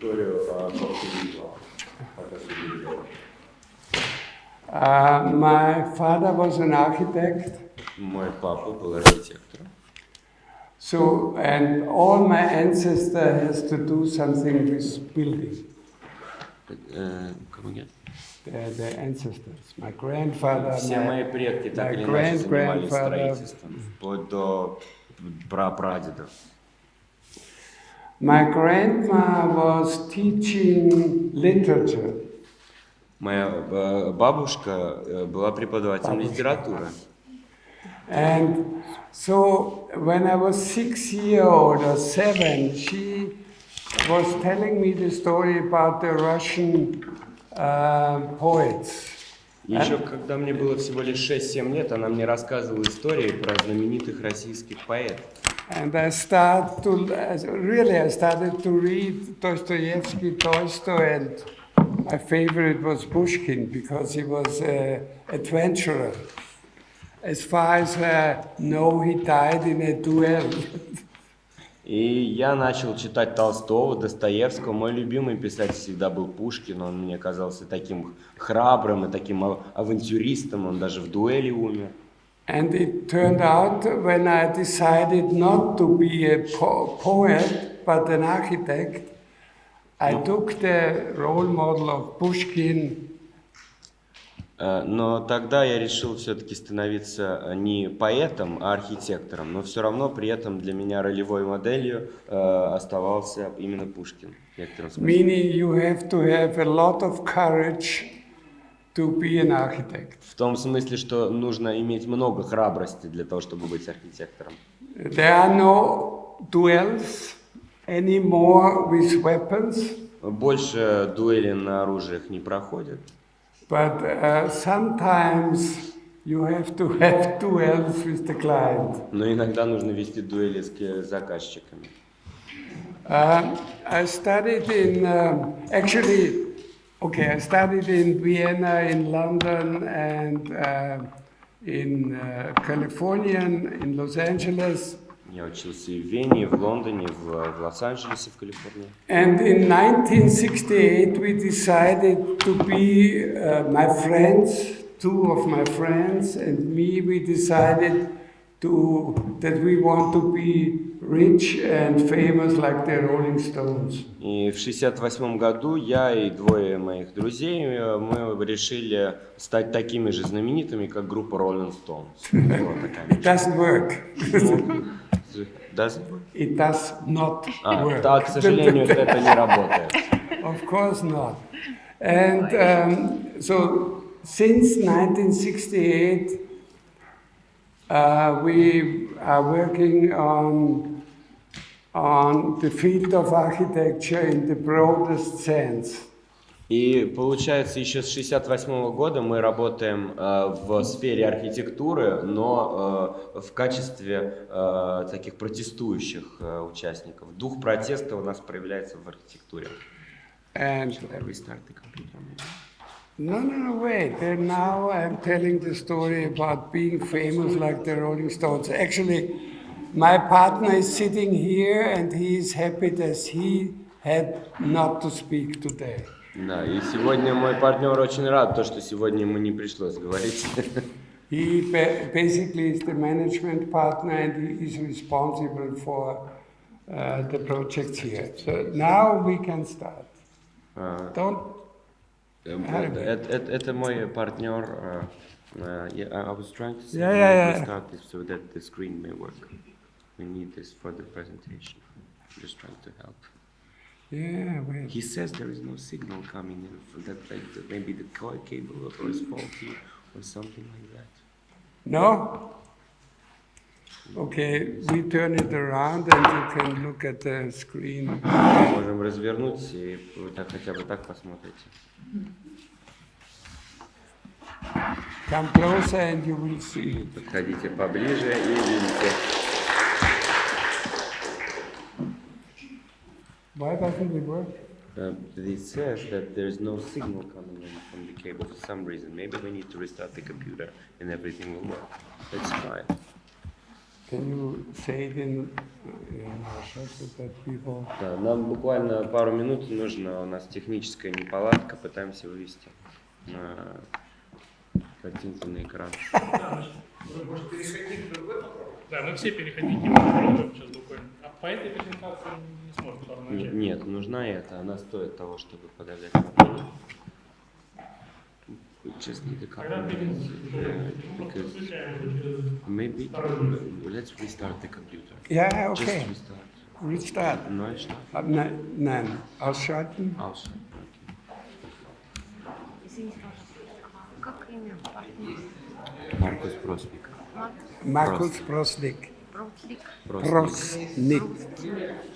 историю, как ты видела. My father was an architect. Мой папа был архитектором. So, and all my ancestors has to do something with building. Come again? The ancestors. My grandfather, Все мои предки так или иначе занимались строительством, вплоть до прапрадедов. My grandma was teaching literature. Моя бабушка была преподавателем литературы. And so when I was 6 years old or 7, she was telling me the story about the Russian poets. Еще когда мне было всего лишь 6-7 лет, она мне рассказывала истории про знаменитых российских поэтов. And I started to read Dostoevsky, Tolstoy, and my favorite was Pushkin because he was an adventurer. As far as I know, he died in a duel. И я начал читать Толстого, Достоевского. Мой любимый писатель всегда был Пушкин. Он мне казался таким храбрым и таким авантюристом. Он даже в дуэли умер. And it turned out when I decided not to be a poet, but an architect, I took the role model of Pushkin. Но тогда я решил все-таки становиться не поэтом, а архитектором. Но все равно при этом для меня ролевой моделью оставался именно Пушкин. Meaning you have to have a lot of courage to be an architect. В том смысле, что нужно иметь много храбрости для того, чтобы быть архитектором. There are no duels anymore with weapons. Больше дуэли на оружиях не проходят. But sometimes you have to have duels with the client. Но иногда нужно вести дуэли с заказчиками. I studied in I studied in Vienna, in London, and in California, in Los Angeles. Я учился и в Вене, и в Лондоне, в Лос-Анджелесе, в Калифорнии. And in 1968 we decided to be my friends, two of my friends and me, we decided that we want to be rich and famous like the Rolling Stones. И в 68 году я и двое моих друзей мы решили стать такими же знаменитыми, как группа Rolling Stones. It doesn't work. Does it does not work. Да, к сожалению, это не работает. Of course not. And so since 1968, we are working on the field of architecture in the broadest sense. И получается, еще с 1968 года мы работаем в сфере архитектуры, но в качестве таких протестующих участников. Дух протеста у нас проявляется в архитектуре. Should I restart the computer? No, wait. And now I'm telling the story about being famous like the Rolling Stones. Actually, my partner is sitting here and he is happy that he had not to speak today. Да, и сегодня мой партнер очень рад, что сегодня ему не пришлось говорить. He basically is the management partner and he is responsible for the projects here. So now we can start. Это мой партнер. I was trying to say start this so that the screen may work. We need this for the presentation. I'm just trying to help. Yeah, well. He says there is no signal coming in, that maybe the cable is faulty or something like that. No? Okay, we turn it around and you can look at the screen. Можем развернуть и вы так хотя бы так посмотрите. Come closer and you will see. Подходите поближе и видите. Why doesn't it work? It says that there is no signal coming in from the cable for some reason. Maybe we need to restart the computer and everything will work. Let's try it. Can you say it in Russia so that people... Да, нам буквально пару минут нужно, у нас техническая неполадка, пытаемся вывести на картинку на экран. Может, переходить к другой попробуем? Да, мы все переходить не попробуем сейчас буквально. А по этой презентации не сможем потом начать. Нет, нужна эта, она стоит того, чтобы подавлять. Just need a couple minutes, because maybe let's restart the computer. Yeah, Just okay. restart. Restart. Neu starten. Nein, ausschalten. Ausschalten. Извините, пожалуйста, как имя партнера? Маркус Просник. Markus Prosnik. Прослик. Prosnik.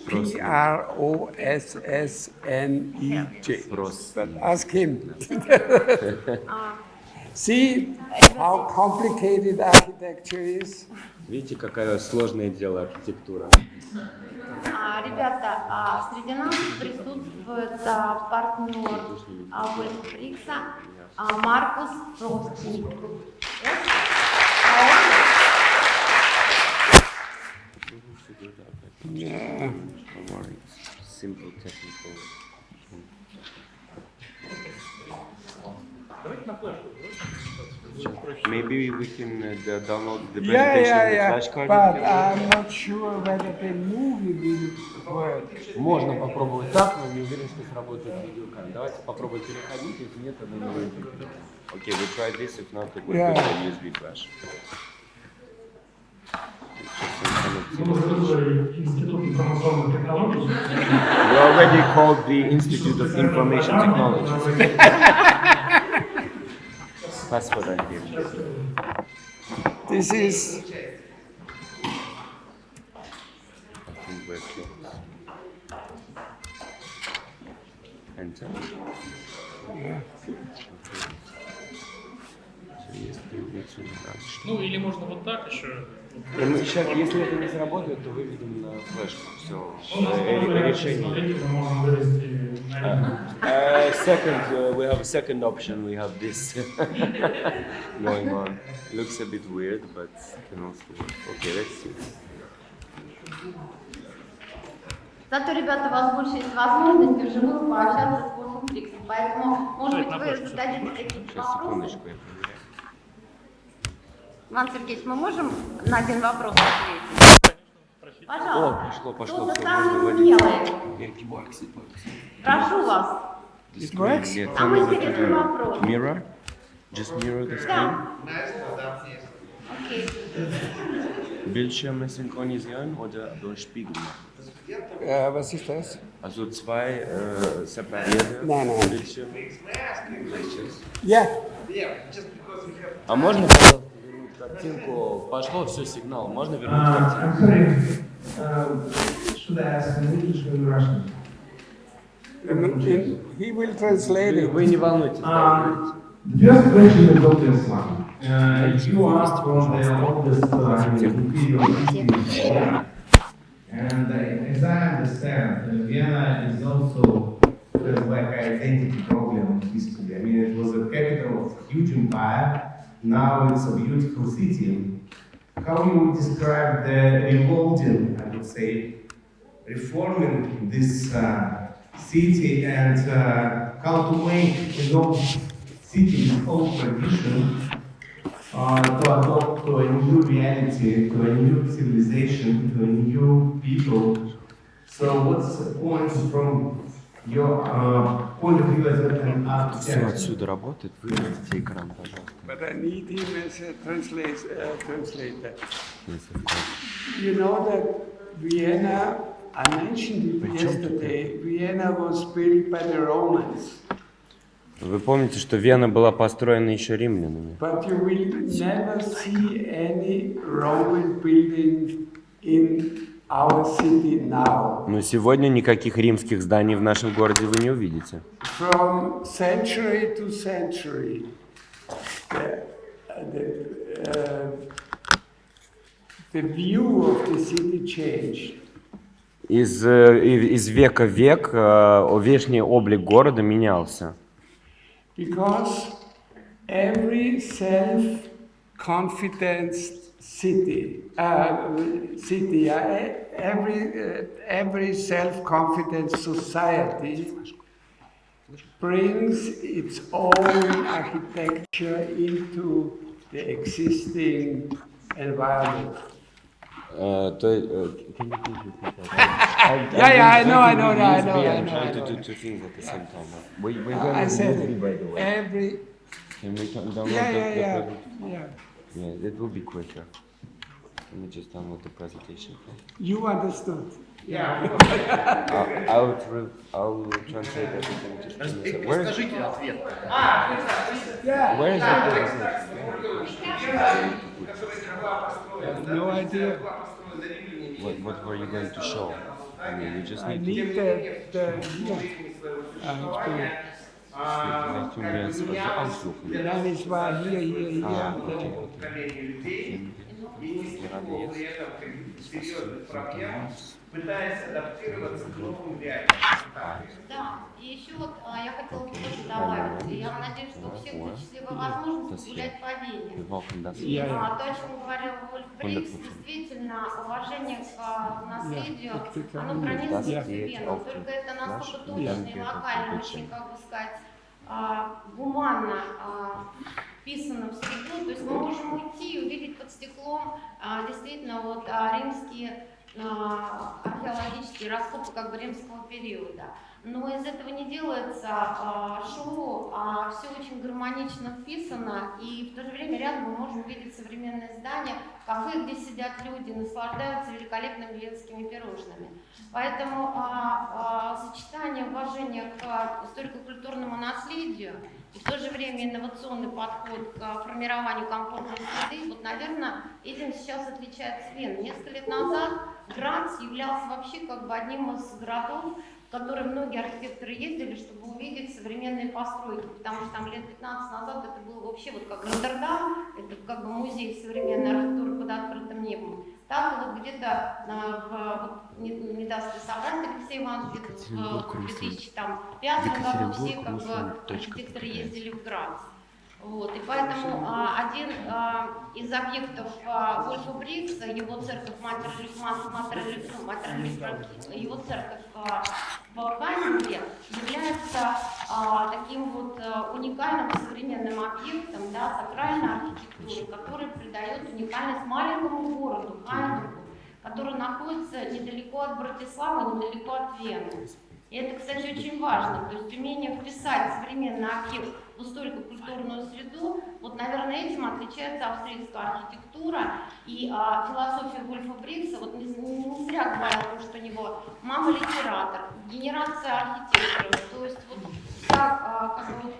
P-R-O-S-S-N-I-J. But ask him. See how complicated architecture is? Видите, какое сложное дело архитектура. Ребята, среди нас присутствует партнер Вольфа Прикса Маркус Прослик. Yeah. Simple technical. Давайте на флешку. Maybe we can download the Yeah, presentation yeah, in the yeah. flashcard. But I'm not sure whether the movie will work. Можно попробовать так, но не уверен, что сработает видеокамера. Давайте попробуем переходить, если нет, то мы не будем. Okay, we try this, if not, we Yeah. put the USB flash. Мы вызвали Институт информационных технологий. We already called the Institute of Information Technologies. Password I give. This is I think we're close. Enter. So yes, you need to nudge. Ну, или можно вот так еще. И мы сейчас, если это не сработает, то выведем на флешку все решение. Смотрите, мы можем вывести на Second, we have a second option. We have this going on. Looks a bit weird, but can also work. Okay, let's see. Зато, ребята, у вас больше есть возможности вживую пообщаться с Вольфом Приксом. Поэтому, может быть, вы зададите какие-то Сейчас, вопросы. секундочку, я проверяю. Иван Сергеевич, мы можем на один вопрос ответить? Пожалуйста. Пошло, Кто-то всё, самый можно смелый. выводить. Прошу вас. It works? Yeah, tell Самый me what to интересный do. вопрос. Mirror? Just mirror the screen? Да. Окей. Bildschirme synchronisieren oder durchspiegeln? was ist das? Also zwei separierte Nein, nein. Bildschirme. Yeah. А можно, пожалуйста, вернуть картинку? Пошло, все, сигнал. Можно вернуть картинку? I'm sorry. Should I ask in English or in Russian? He will translate it. Вы не волнуйтесь, да, говорите. The first question is obvious one. You are from the oldest imperial city, and as I understand, Vienna is also has like an identity problem in history. I mean, it was a capital of a huge empire. Now it's a beautiful city. How you would describe the revolting, I would say, reforming this city, and how to make an old city with old tradition to adopt to a new reality, to a new civilization, to a new people. So what's the point from your point of view as an Все architect? отсюда работает. Выведите экран, пожалуйста. But I need him as a translator. Yes, of course. You know that Vienna, I mentioned it yesterday, Vienna was built by the Romans. Вы помните, что Вена была построена еще римлянами? But you will never see any Roman building in our city now. Но сегодня никаких римских зданий в нашем городе вы не увидите. From century to century, the view of the city changed. Из века в век внешний облик города менялся. Because every self-confident city. Every self-confident society brings its own architecture into the existing environment. I know. I'm trying to do two things at the same time. We're going I to said USB, by the way. every. Can we download Yeah. Yeah, it will be quicker. Let me just download the presentation. You understood. I'll translate everything. Just give me a sec. Where is it? Yeah. Where is the presentation? No idea. What were you going to show? I mean, you just I need need vielleicht tun wir es aussuchen. Dann ist war hier. Gerade jetzt. пытаясь адаптироваться к новым реалиям. Да, и еще вот я хотела бы тоже добавить. Я надеюсь, что у всех будет счастливая возможность гулять по Вене. То, о чем говорил Вольф Прикс, действительно, уважение к наследию, оно пронизано постепенно. Только это настолько точно и локально, очень, как бы сказать, гуманно вписано в среду. То есть мы можем уйти и увидеть под стеклом действительно вот римские археологические раскопы как бы римского периода. Но из этого не делается шоу, а все очень гармонично вписано, и в то же время рядом мы можем видеть современные здания, кафе, где сидят люди, наслаждаются великолепными венскими пирожными. Поэтому сочетание уважения к историко-культурному наследию и в то же время инновационный подход к формированию комфортной среды, вот, наверное, этим сейчас отличается Вена. Несколько лет назад Грац являлся вообще как бы одним из городов, в которые многие архитекторы ездили, чтобы увидеть современные постройки, потому что там лет 15 назад это было вообще вот как Роттердам, это как бы музей современной архитектуры под открытым небом. Так вот где-то не даст ли соврать Алексей Иванович, где-то в 2005 году все как бы архитекторы ездили в Грац. Вот, и поэтому один из объектов Вольфа Прикса, его церковь его церковь в Хайнинге является таким вот уникальным современным объектом, да, сакральной архитектуры, который придает уникальность маленькому городу Хайнингу, который находится недалеко от Братиславы, недалеко от Вены. И это, кстати, очень важно, то есть умение вписать современный объект в историко-культурную среду, вот, наверное, этим отличается австрийская архитектура и философия Вольфа Прикса. Вот не зря говорят, что у него мама литератор, генерация архитекторов, то есть вот как бы вот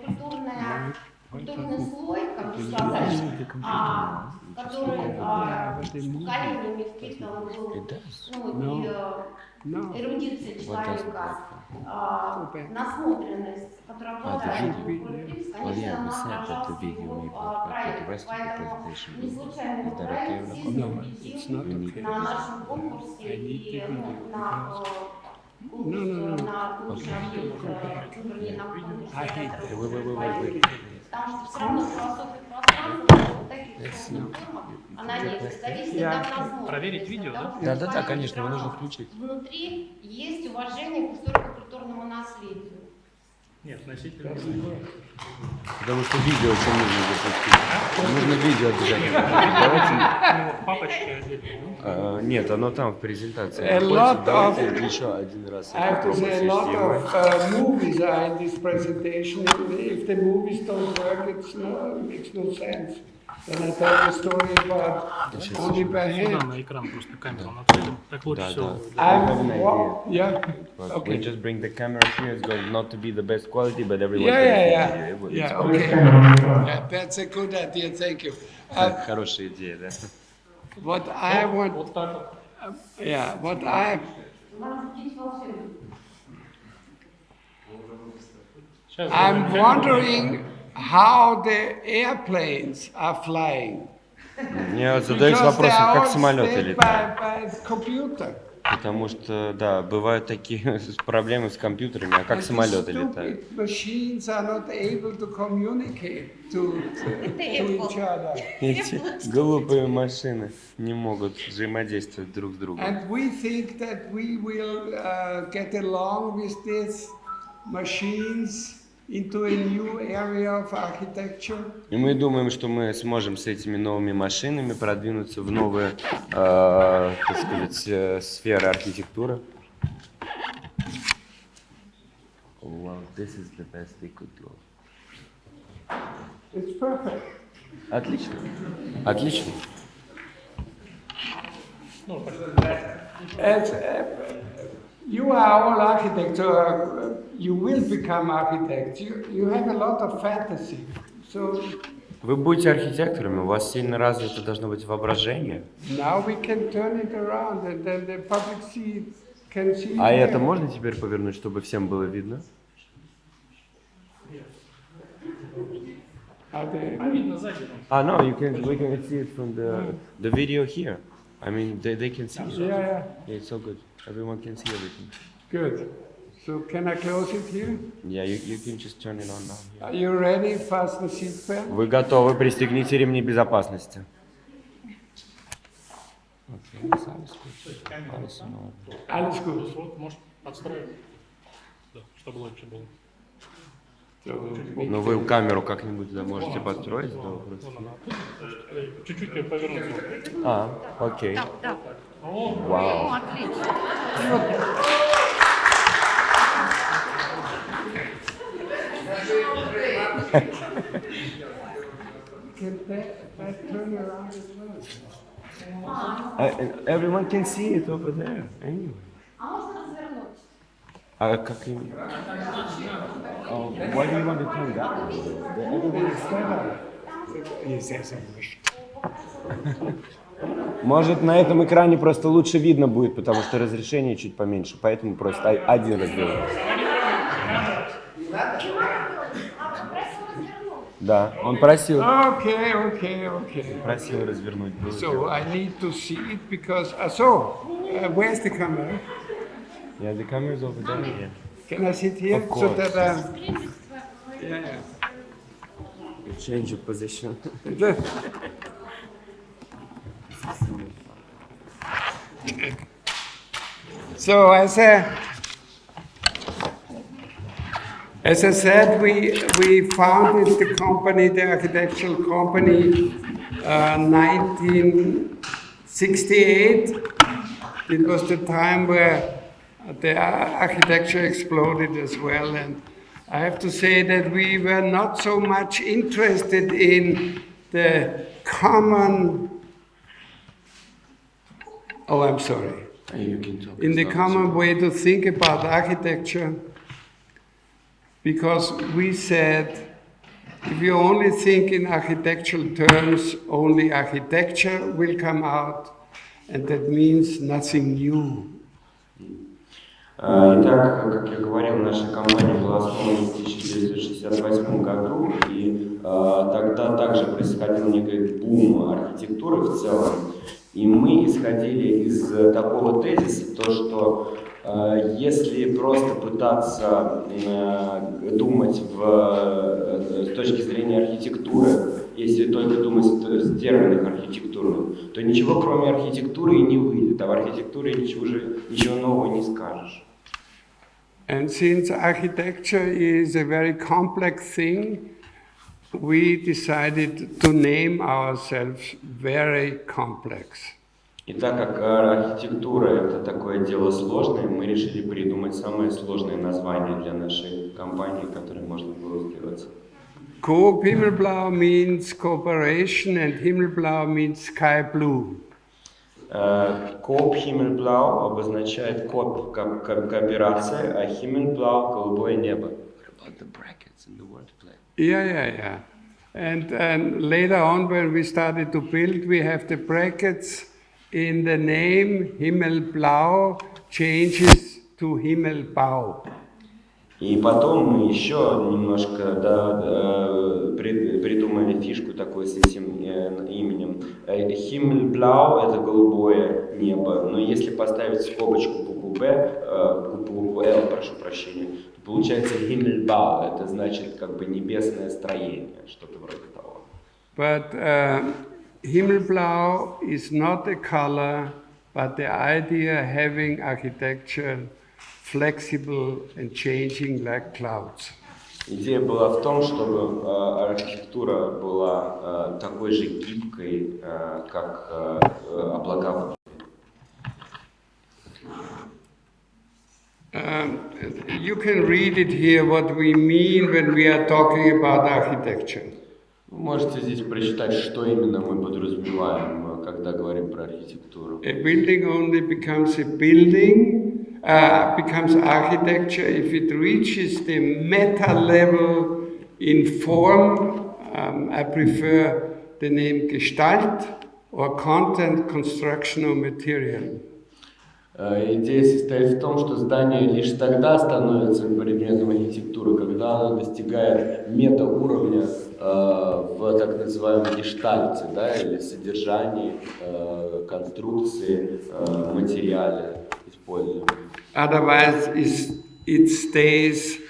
культурный слой, как бы сказать, который поколениями впитан был, эрудиция человека, насмотренность, которая обладает конечно, она отражается в проекте. Поэтому не случайно этот проект здесь победил на нашем конкурсе и на лучший объект, вернее, на конкурсе. Потому что все равно философия пространства вот таких формах, она есть, зависит от насмотренности. Проверить видео, да? Да, конечно, его нужно включить. Внутри есть уважение к историко-культурному наследию. Нет, носитель. Потому что видео еще нужно запустить. Нужно видео обязательно. Папочки отдельно. Нет, оно там в презентации. Давайте еще один раз. I have to say a lot of movies are in this presentation. If the movies don't work, it makes no sense. Then I tell the story about only by Сюда hand. на экран просто камеру нацелим. Так лучше всего. We just bring the camera here. It's going not to be the best quality, but everyone's Yeah, going to see it. okay. Yeah, that's a good idea. Thank you. Хорошая идея, да? What I want, Вот так вот. what I Сейчас I'm wondering how the airplanes are flying. Мне задаются Because they вопросом, are как all самолеты made летают. by computer. Потому что, да, бывают такие проблемы с компьютерами, а как And самолеты these летают. stupid machines are not able to communicate to each other. Эти глупые машины не могут взаимодействовать друг с другом. And we think that we will get along with these machines into a new area of architecture. И мы думаем, что мы сможем с этими новыми машинами продвинуться в новые, так сказать, сферы архитектуры. Well, this is the best they could do. It's perfect. Отлично. Отлично. As, you are all architects, so you will become architects. You have a lot of fantasy. So Вы будете архитекторами, у вас сильно развито должно быть воображение. now we can turn it around and then the public can see А it это there. можно теперь повернуть, чтобы всем было видно? Are they- Видно сзади. No, we can see it from the video here. I mean, they can see it. Yeah, Yeah, it's so good. Everyone can see everything. good. So can I close it here? Yeah, you can just turn it on now. Here. Are you ready? Fasten seatbelt. Вы готовы? Пристегните ремни безопасности. Alles То gut. есть вот, может, подстроить, да, чтобы лучше было. Ну, вы камеру как-нибудь да, можете подстроить? Да, просто. Вон она оттуда. Чуть-чуть ее повернуть. Окей. Да. Вау. Ну, отлично. Can that turn around as well? Everyone can see it over there. Anyway. А можно развернуть? А как им? Why do you want to turn that one? Everybody is Yes, yes, I wish. Может, на этом экране просто лучше видно будет, потому что разрешение чуть поменьше, поэтому просто один развернут. Да, он просил Okay. просил развернуть. было So дело. I need to see it because. Where's the camera? Yeah, the camera is over there. Yeah. Can I sit here Of so course. that yeah. You change your position. So as I said, we founded the company, the architectural company, 1968. It was the time where the architecture exploded as well, and I have to say that we were not so much interested in the common. Oh, I'm sorry. You can talk. In the common way to think about architecture, because we said if you only think in architectural terms, only architecture will come out, and that means nothing new. Итак, как я говорил, наша компания была основана в 1968 году, и тогда также происходил некий бум архитектуры в целом. И мы исходили из такого тезиса, то, что если просто пытаться думать с точки зрения архитектуры, если только думать в терминах архитектурных, то ничего кроме архитектуры и не выйдет, а в архитектуре ничего нового не скажешь. And since architecture is a very complex thing, we decided to name ourselves very complex. И так как архитектура – это такое дело сложное, мы решили придумать самое сложное название для нашей компании, которое можно было сделать. Coop Himmelblau means cooperation and Himmelblau means sky blue. Коп Himmelblau обозначает кооперация, а Himmelblau – голубое небо. What about the brackets in the wordplay? Yeah. And later on, when we started to build, we have the brackets in the name Himmelblau changes to Himmelbau. И потом мы еще немножко придумали фишку такую с этим именем. Himmelblau — это голубое небо, но если поставить скобочку букву L, прошу прощения, то получается Himmelblau, это значит как бы небесное строение, что-то вроде того. But Himmelblau is not a color, but the idea having architecture flexible and changing like clouds. Идея была в том, чтобы архитектура была такой же гибкой, как облака в небе. You can read it here what we mean when we are talking about architecture. Вы можете здесь прочитать, что именно мы подразумеваем, когда говорим про архитектуру. A building only becomes a building, becomes architecture if it reaches the meta level in form. I prefer the name Gestalt or content, construction or material. Идея состоит в том, что здание лишь тогда становится предметом архитектуры, когда оно достигает метауровня в так называемом гештальте, да, или содержании, конструкции, материале используемом. Otherwise, it stays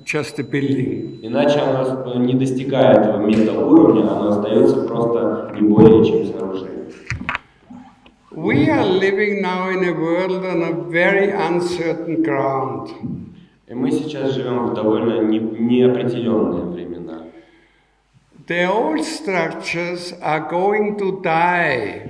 just a building. Иначе оно не достигает этого метауровня, оно остается просто не более чем сооружение. We are living now in a world on a very uncertain ground. И мы сейчас живем в довольно неопределенные времена. The old structures are going to die.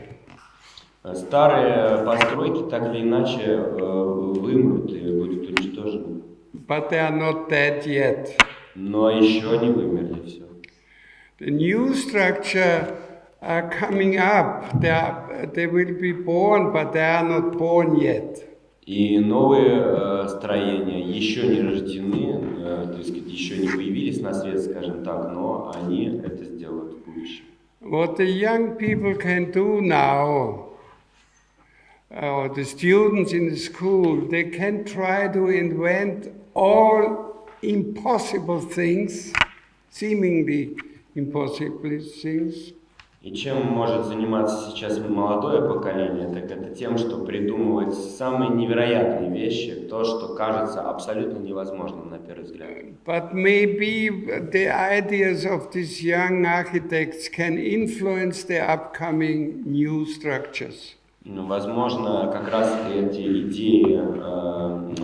Старые постройки так или иначе вымрут и будут уничтожены. But they are not dead yet. Но еще не вымерли все. The new structure are coming up. They will be born, but they are not born yet. И новые строения еще не рождены, то есть еще не появились на свет, скажем так, но они это сделают в будущем. What the young people can do now, or the students in the school, they can try to invent all impossible things, seemingly impossible things. И чем может заниматься сейчас молодое поколение, так это тем, что придумывать самые невероятные вещи, то, что кажется абсолютно невозможным на первый взгляд. But maybe the ideas of these young architects can influence the upcoming new structures. Возможно, как раз эти идеи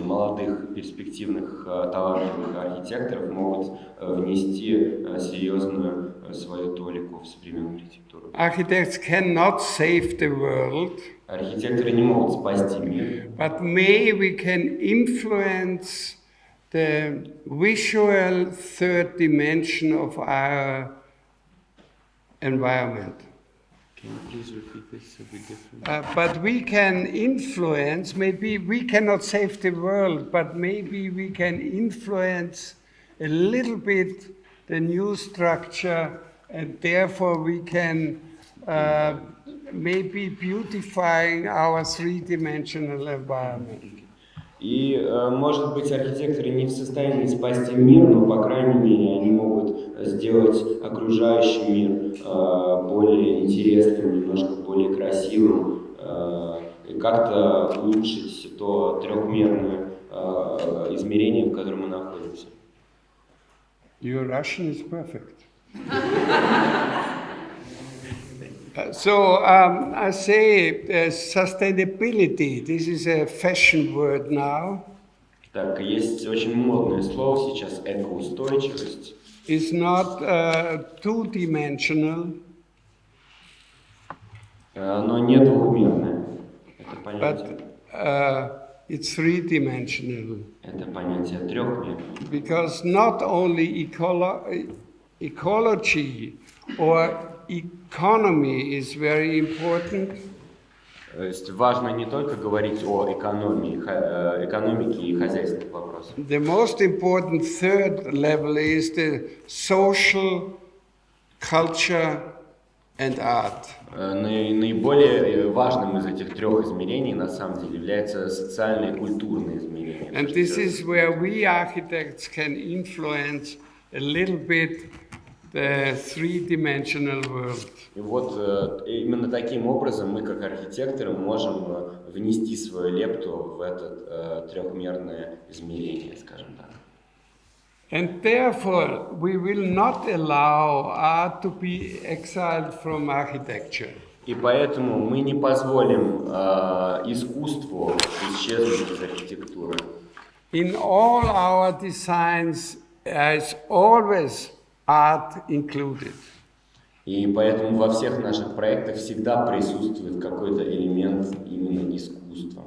молодых, перспективных, талантливых архитекторов могут внести серьезную свою толику в современную архитектуру. Architects cannot save the world. Архитекторы не могут спасти мир. But maybe we can influence the visual third dimension of our environment. Can you please repeat this a bit different? But we can influence, maybe we cannot save the world, but maybe we can influence a little bit the new structure, and therefore we can maybe beautifying our three-dimensional environment. И, может быть, архитекторы не в состоянии спасти мир, но, по крайней мере, они могут сделать окружающий мир более интересным, немножко более красивым, и как-то улучшить то трехмерное измерение, в котором мы находимся. Your Russian is perfect. So I say sustainability, this is a fashion word now. Так, есть очень модное слово сейчас, экоустойчивость. It's not two-dimensional. Оно не двухмерное, это понятие. But it's three-dimensional. Это понятие трехмерное. Because not only ecology or economy is very important. То есть важно не только говорить о экономике и хозяйственных вопросах. The most important third level is the social, culture and art. Наиболее важным из этих трех измерений на самом деле является социальное и культурное измерение. And this is where we architects can influence a little bit the three-dimensional world. И вот именно таким образом мы, как архитекторы, можем внести свою лепту в это трехмерное измерение, скажем так. And therefore, we will not allow art to be exiled from architecture. И поэтому мы не позволим искусству исчезнуть из архитектуры. In all our designs, is always art included. И поэтому во всех наших проектах всегда присутствует какой-то элемент именно искусства.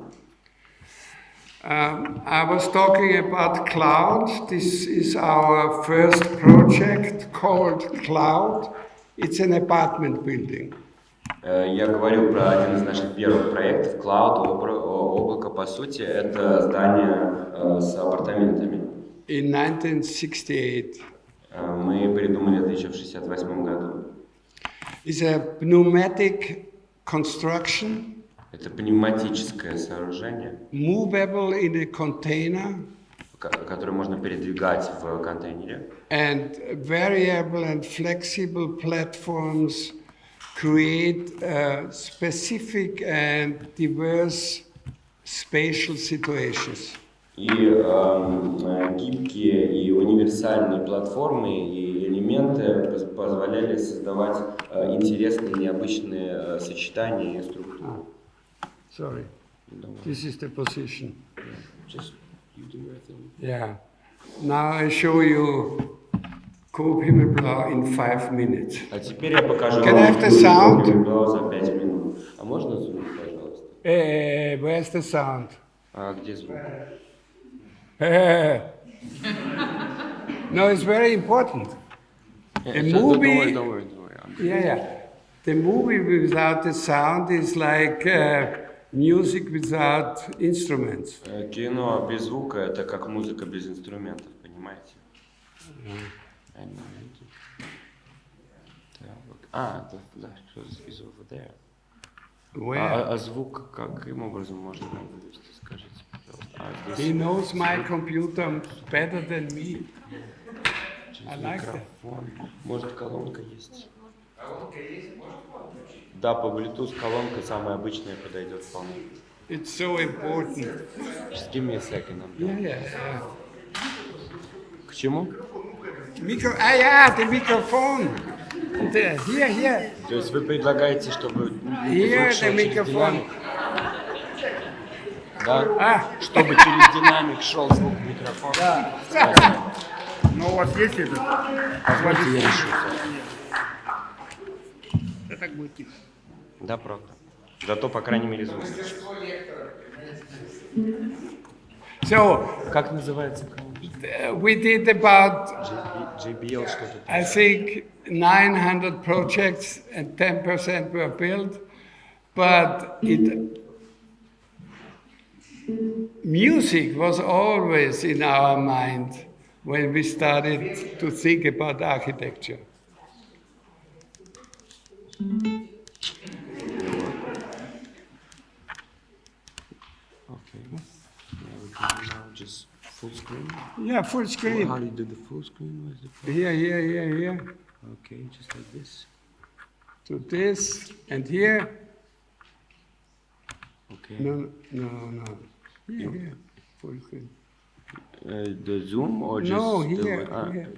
I was talking about Cloud. This is our first project called Cloud. It's an apartment building. Я говорил про один из наших первых проектов, Cloud, облако, по сути, это здание с апартаментами. In 1968. Мы придумали это еще в 1968 году. It's a pneumatic construction. Это пневматическое сооружение, Movable in a container. которое можно передвигать в контейнере. And variable and flexible platforms create specific and diverse spatial situations. И гибкие и универсальные платформы и элементы позволяли создавать интересные, необычные сочетания и структуры. Sorry, this is the position. Just you do your thing. Yeah. Now I show you Coop Himmelblau in 5 minutes. А теперь я покажу Can I have the sound? за 5 минут. А можно звук, пожалуйста? Where's the sound? А где звук? No, it's very important. A movie. Don't worry. Yeah. The movie without the sound is like music without instruments. Кино без звука это как музыка без инструментов, понимаете? Да, is over there. Where? А звук каким образом можно вывести, скажите, пожалуйста? He knows my computer better than me. I like that. Микрофон. Может, колонка есть? Да, по Bluetooth колонка самая обычная подойдет вполне. It's so important. Just give me a second. Yeah. К чему? The microphone. Here. То есть вы предлагаете, чтобы Here, звук шел the через microphone. динамик? Да? Чтобы через динамик шел звук в микрофон? Да. Но у вас есть это? Позвольте, я решу. Да так будет тихо. Да, правда. Зато, по крайней мере, звук. So, Как называется колонка? we did about, JBL что-то. I think, 900 projects and 10% were built, but music was always in our mind when we started to think about architecture. Okay. Yeah, we can now just full screen. Yeah, full screen. How do you do the full screen? Where's the full? Here. Okay, just like this. To this and here. Okay. No. Here. Full screen. The zoom or just No, the here, one- here.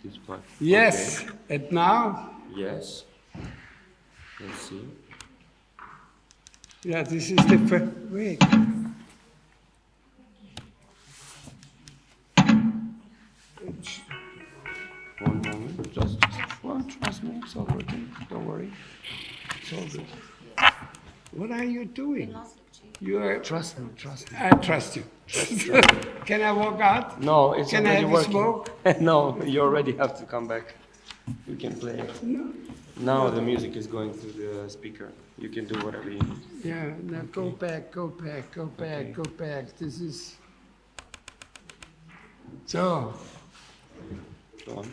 This part. Yes, and now, Okay. Yes. Let's see. yeah, this is the first. Wait. One moment. Just well, trust me. It's all working. Don't worry. It's all good. What are you doing? You are. Trust me. I trust you. Can I walk out? No, it's Can I already have a working. smoke? No, you already have to come back. You can play. Now the music is going through the speaker. You can do whatever you need. Yeah. Now go back. This is. So. Go on.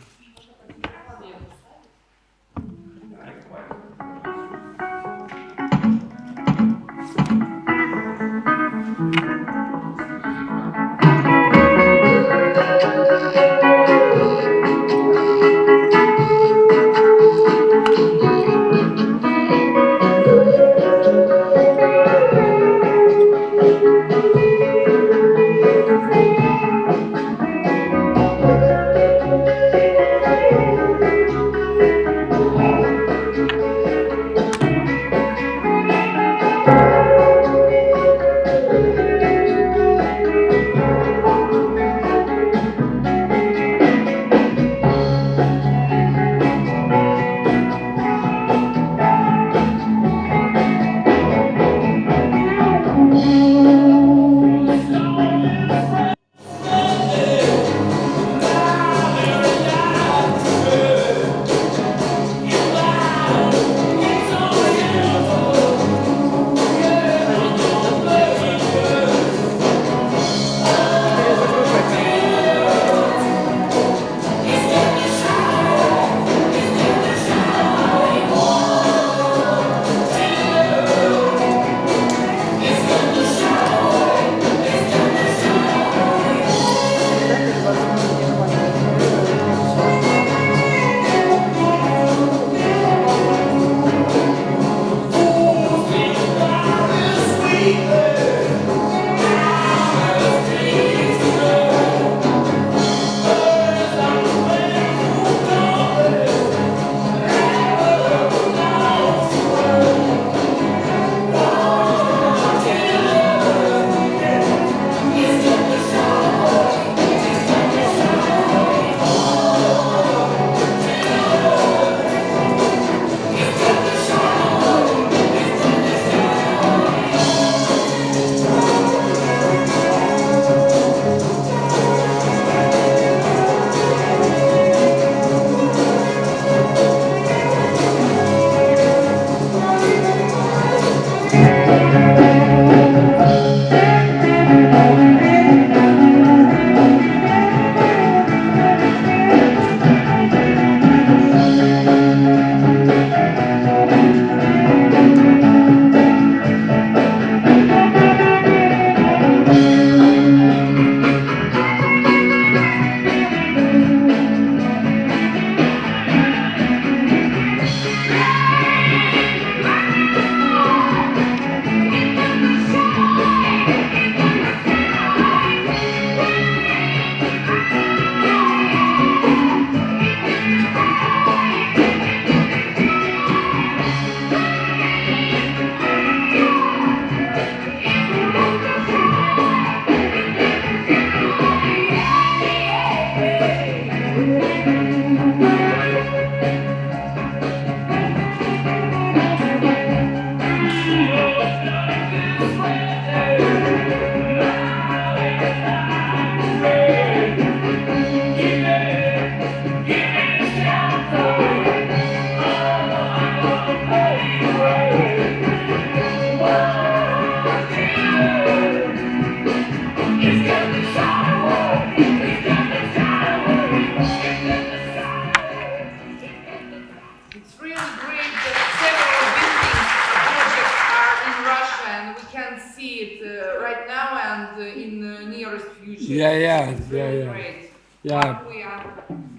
Yeah.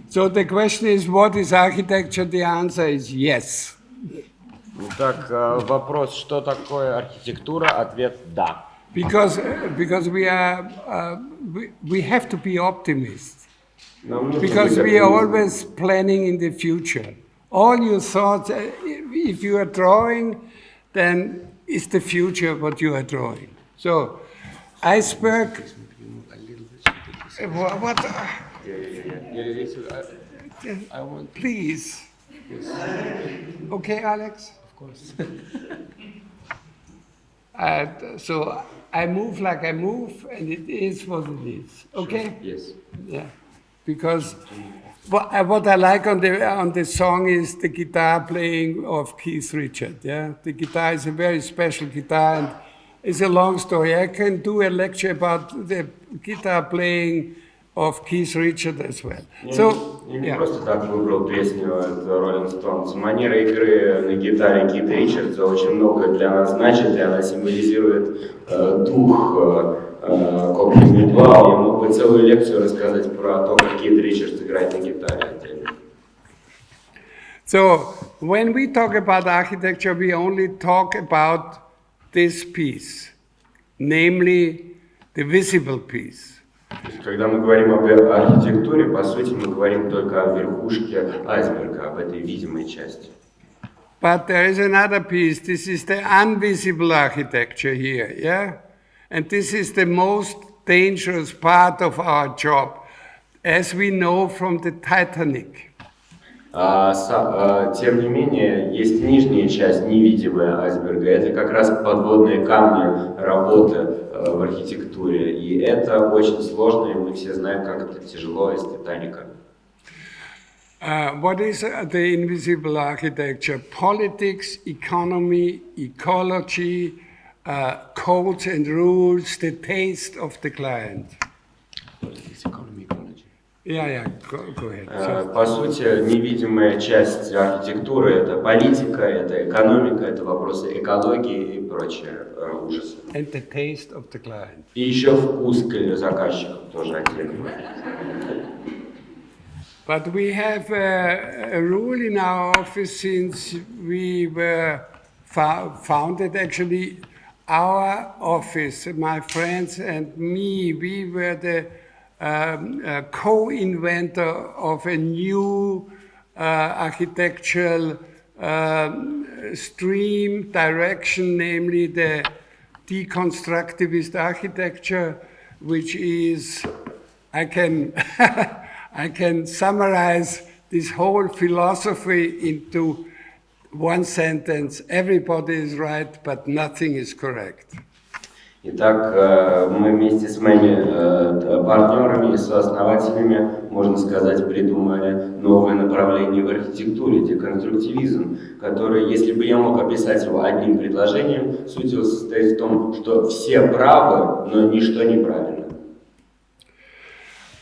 So the question is, what is architecture? The answer is yes. Итак, вопрос, что такое архитектура? Ответ – да. Because we have to be optimists. Нам нужно Because быть we are оптимистами. always planning in the future. All your thoughts, if you are drawing, then it's the future what you are drawing. So, iceberg. What? I want, Please. Okay, Alex? of course. So I move like I move, and it is what it is. Okay? Yes. Yeah. Because what I like on the song is the guitar playing of Keith Richards. Yeah, the guitar is a very special guitar, and it's a long story. I can do a lecture about the guitar playing of Keith Richards as well. So, Я не yeah. просто так выбрал песню от Rolling Stones. Манера игры на гитаре Кита Ричардса очень много для нас значит, и она символизирует дух Коплинга. Я мог бы целую лекцию рассказать про то, как Кит Ричардс играет на гитаре отдельно. So when we talk about architecture, we only talk about this piece, namely the visible piece. То есть, когда мы говорим об архитектуре, по сути, мы говорим только о верхушке айсберга, об этой видимой части. But there is another piece. This is the invisible architecture here, yeah? And this is the most dangerous part of our job, as we know from the Titanic. Тем не менее, есть нижняя часть, невидимая айсберга. Это как раз подводные камни работы в архитектуре. И это очень сложно, и мы все знаем, как это тяжело из Титаника. What is the invisible architecture? Politics, economy, ecology, codes and rules, the taste of the client. Yeah, go ahead. По сути, невидимая часть архитектуры – это политика, это экономика, это вопросы экологии и прочие ужасы. And the taste of the client. И еще вкус заказчика тоже отдельно. But we have a rule in our office since we were founded. Actually, our office, my friends and me, we were the co-inventor of a new architectural stream direction, namely the deconstructivist architecture, which is, I can summarize this whole philosophy into one sentence: everybody is right, but nothing is correct. Итак, мы вместе с моими партнерами и сооснователями, можно сказать, придумали новое направление в архитектуре, деконструктивизм, который, если бы я мог описать его одним предложением, суть его состоит в том, что все правы, но ничто неправильно.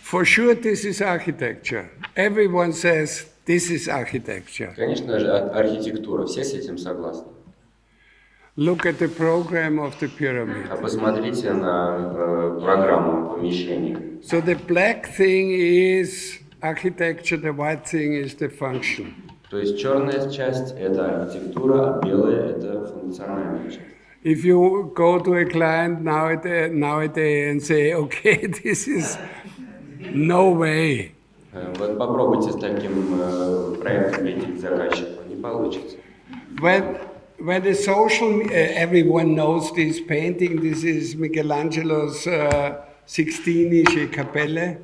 For sure, this is architecture. Everyone says this is architecture. Конечно же, архитектура, все с этим согласны. Look at the program of the pyramid. А посмотрите на программу помещений. So the black thing is architecture, the white thing is the function. То есть черная часть – это архитектура, а белая – это функциональная часть. If you go to a client nowadays and say, okay, this is no way. Вот попробуйте с таким проектом прийти к заказчику, не получится. When the social, everyone knows this painting, this is Michelangelo's Sixtinische Kapelle.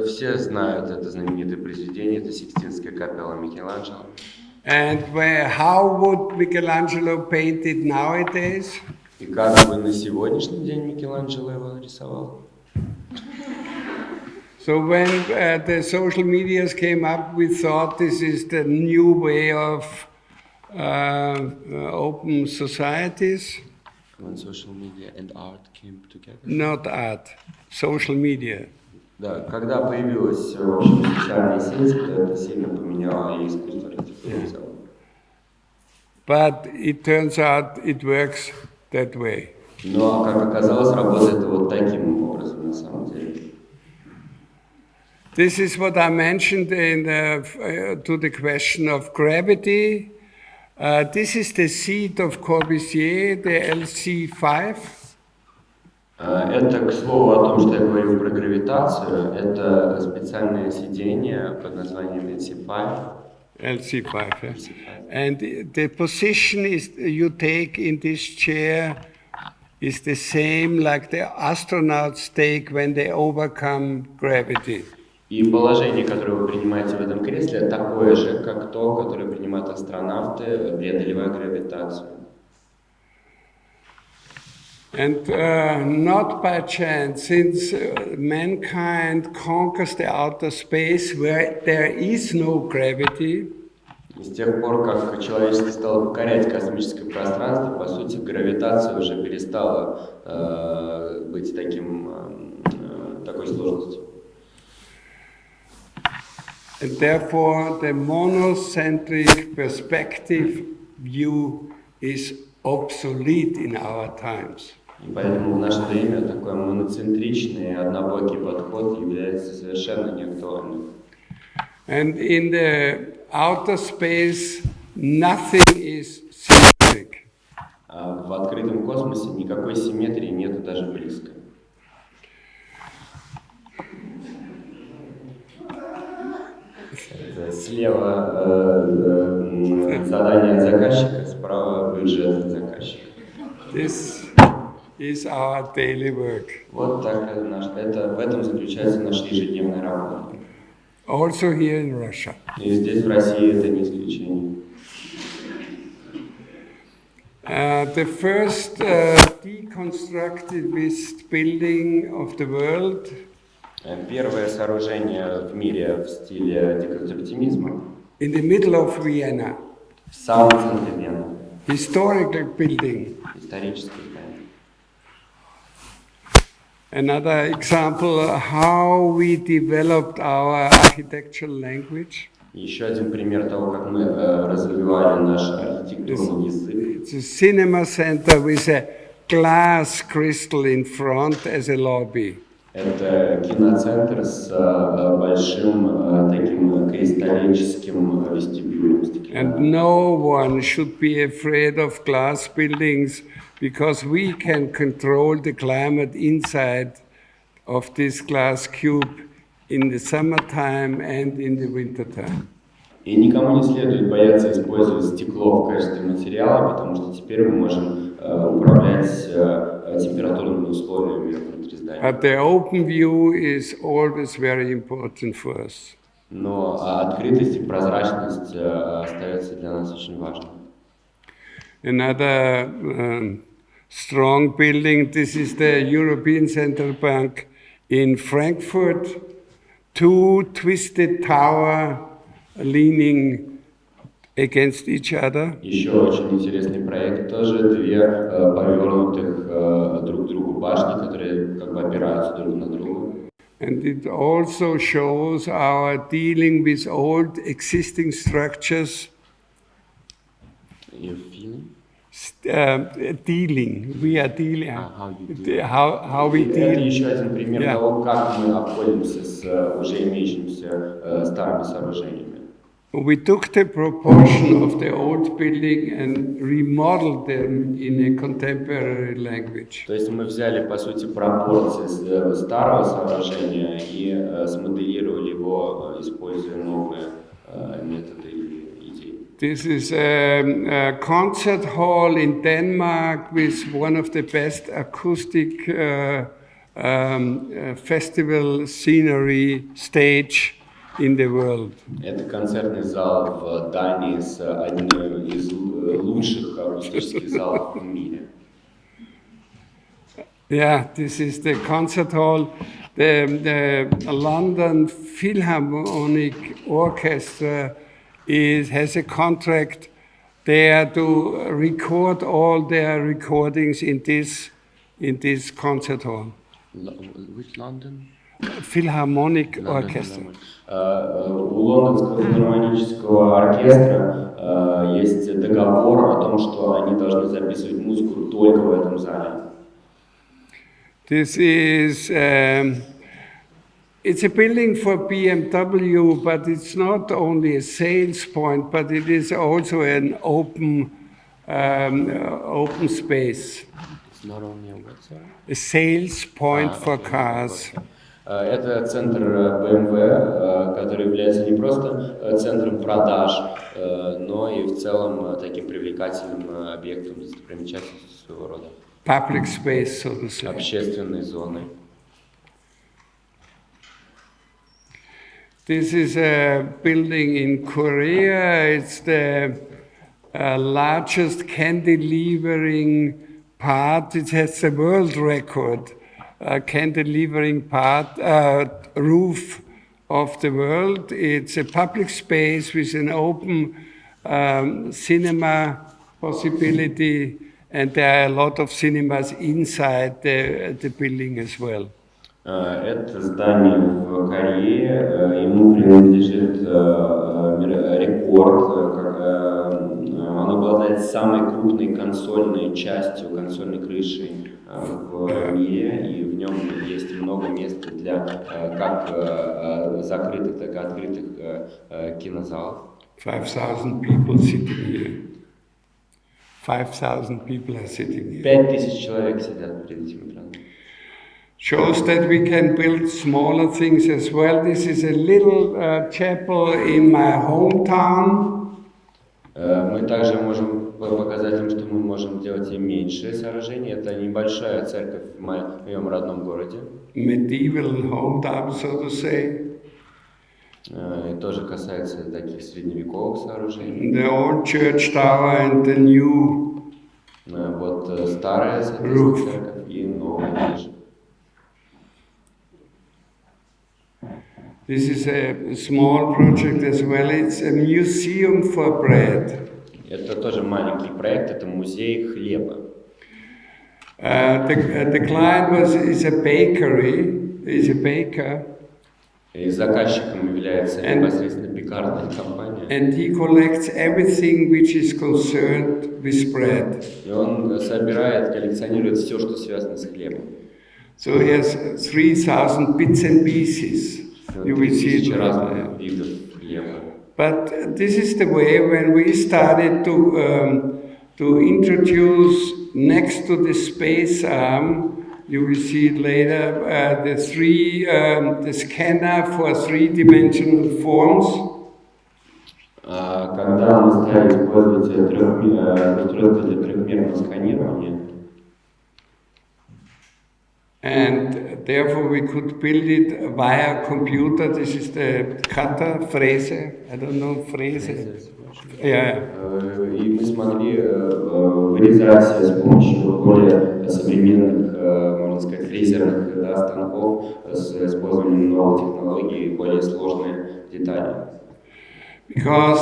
Все знают это знаменитое произведение, это Сикстинская капелла Микеланджело. And how would Michelangelo paint it nowadays? И как бы на сегодняшний день Микеланджело его рисовал? So when the social medias came up, we thought this is the new way of open societies. When social media and art came together. Not art, social media. Да, когда появилась, в общем, социальная сеть, это сильно поменяло и искусство архитектуры в целом. But it turns out it works that way. Но, как оказалось, работает это вот таким образом на самом деле. This is what I mentioned in to the question of gravity. This is the seat of Corbusier, the LC5. Это, к слову, о том, что я говорил про гравитацию. Это специальное сиденье под названием LC5. LC5, yeah. And the position you take in this chair is the same like the astronauts take when they overcome gravity. И положение, которое вы принимаете в этом кресле, такое же, как то, которое принимают астронавты, преодолевая гравитацию. And not by chance, since mankind conquers the outer space where there is no gravity, И с тех пор, как человечество стало покорять космическое пространство, по сути, гравитация уже перестала быть такой сложностью. and therefore the monocentric perspective view is obsolete in our times. И поэтому в наше время такой моноцентричный, однобокий подход является совершенно неактуальным. And in the outer space, nothing is symmetric. А в открытом космосе никакой симметрии нету даже близко. Это слева задание от заказчика, справа бюджет от заказчика. This is our daily work. Вот так в этом заключается наша ежедневная работа. Also here in Russia. И здесь, в России, это не исключение. The first deconstructivist building of the world Первое сооружение в мире в стиле деконструктивизма in the middle of Vienna, в самом центре Вены. historical building. Историческое здание. Another example how we developed our architectural language. Еще один пример того, как мы развивали наш архитектурный язык. It's a cinema center with a glass crystal in front as a lobby. Это киноцентр с большим таким кристаллическим вестибюлем. And no one should be afraid of glass buildings because we can control the climate inside of this glass cube in the summertime and in the wintertime. И никому не следует бояться использовать стекло в качестве материала, потому что теперь мы можем управлять температурными условиями внутри здания. But the open view is always very important for us. Но открытость и прозрачность остается для нас очень важной. Another strong building, this is the European Central Bank in Frankfurt, two twisted towers leaning against each other. Еще очень интересный проект тоже, две повернутых друг к другу башни, которые как бы опираются друг на друга. And it also shows our dealing with old existing structures. You're feeling? Dealing. We are dealing. How you do. How we Это deal. еще один пример Yeah. того, как мы обходимся с уже имеющимися старыми сооружениями. We took the proportion of the old building and remodeled them in a contemporary language. То есть мы взяли, по сути, пропорции старого сооружения и смоделировали его, используя новые методы и идеи. This is a concert hall in Denmark with one of the best acoustic festival scenery stage in the world. Это концертный зал в Дании с одним из лучших акустических залов в мире. Yeah, this is the concert hall. The London Philharmonic Orchestra has a contract there to record all their recordings in this concert hall. Which London? Philharmonic Orchestra. У Лондонского филармонического оркестра есть договор о том, что они должны записывать музыку только в этом зале. This is It's a building for BMW, but it's not only a sales point, but it is also an open space. It's not only a what, sorry? A sales point for окей, cars. окей. Это центр BMW, который является не просто центром продаж, но и в целом таким привлекательным объектом достопримечательности своего рода. Public space, so to say. Общественной зоной. This is a building in Korea. It's the largest cantilevering part. It has the world record. Cantilevering part, roof of the world. It's a public space with an open cinema possibility, and there are a lot of cinemas inside the building as well. Это здание в Корее, ему принадлежит рекорд, оно обладает самой крупной консольной частью, консольной крышей в мире, и в нем есть много мест для как закрытых, так и открытых кинозалов. 5,000 people sitting here. 5,000 people are sitting here. 5000 человек сидят перед этим экраном. Shows that we can build smaller things as well. This is a little chapel in my hometown. Мы также можем показать им, что мы можем делать и меньшие сооружения. Это небольшая церковь в моем родном городе. Medieval hometown, so to say. И тоже касается таких средневековых сооружений. The old church tower and the new. Вот старая, соответственно, церковь и новая ниже. This is a small project as well. It's a museum for bread. Это тоже маленький проект, это музей хлеба. The client is a baker. И заказчиком является непосредственно пекарная компания. And he collects everything which is concerned with bread. И он собирает, коллекционирует все, что связано с хлебом. So he has 3,000 bits and pieces. You will see it разных видов хлеба. But this is the way when we started to introduce next to the space arm. You will see it later. The scanner for three-dimensional forms. Когда мы стали использовать устройство для трехмерного сканирования, and therefore we could build it via computer. This is the cutter, fräse. I don't know, fräse. Yeah. И мы смогли вырезать с помощью более современных, можно сказать, фрезерных станков с использованием новых технологий и более сложные детали. Because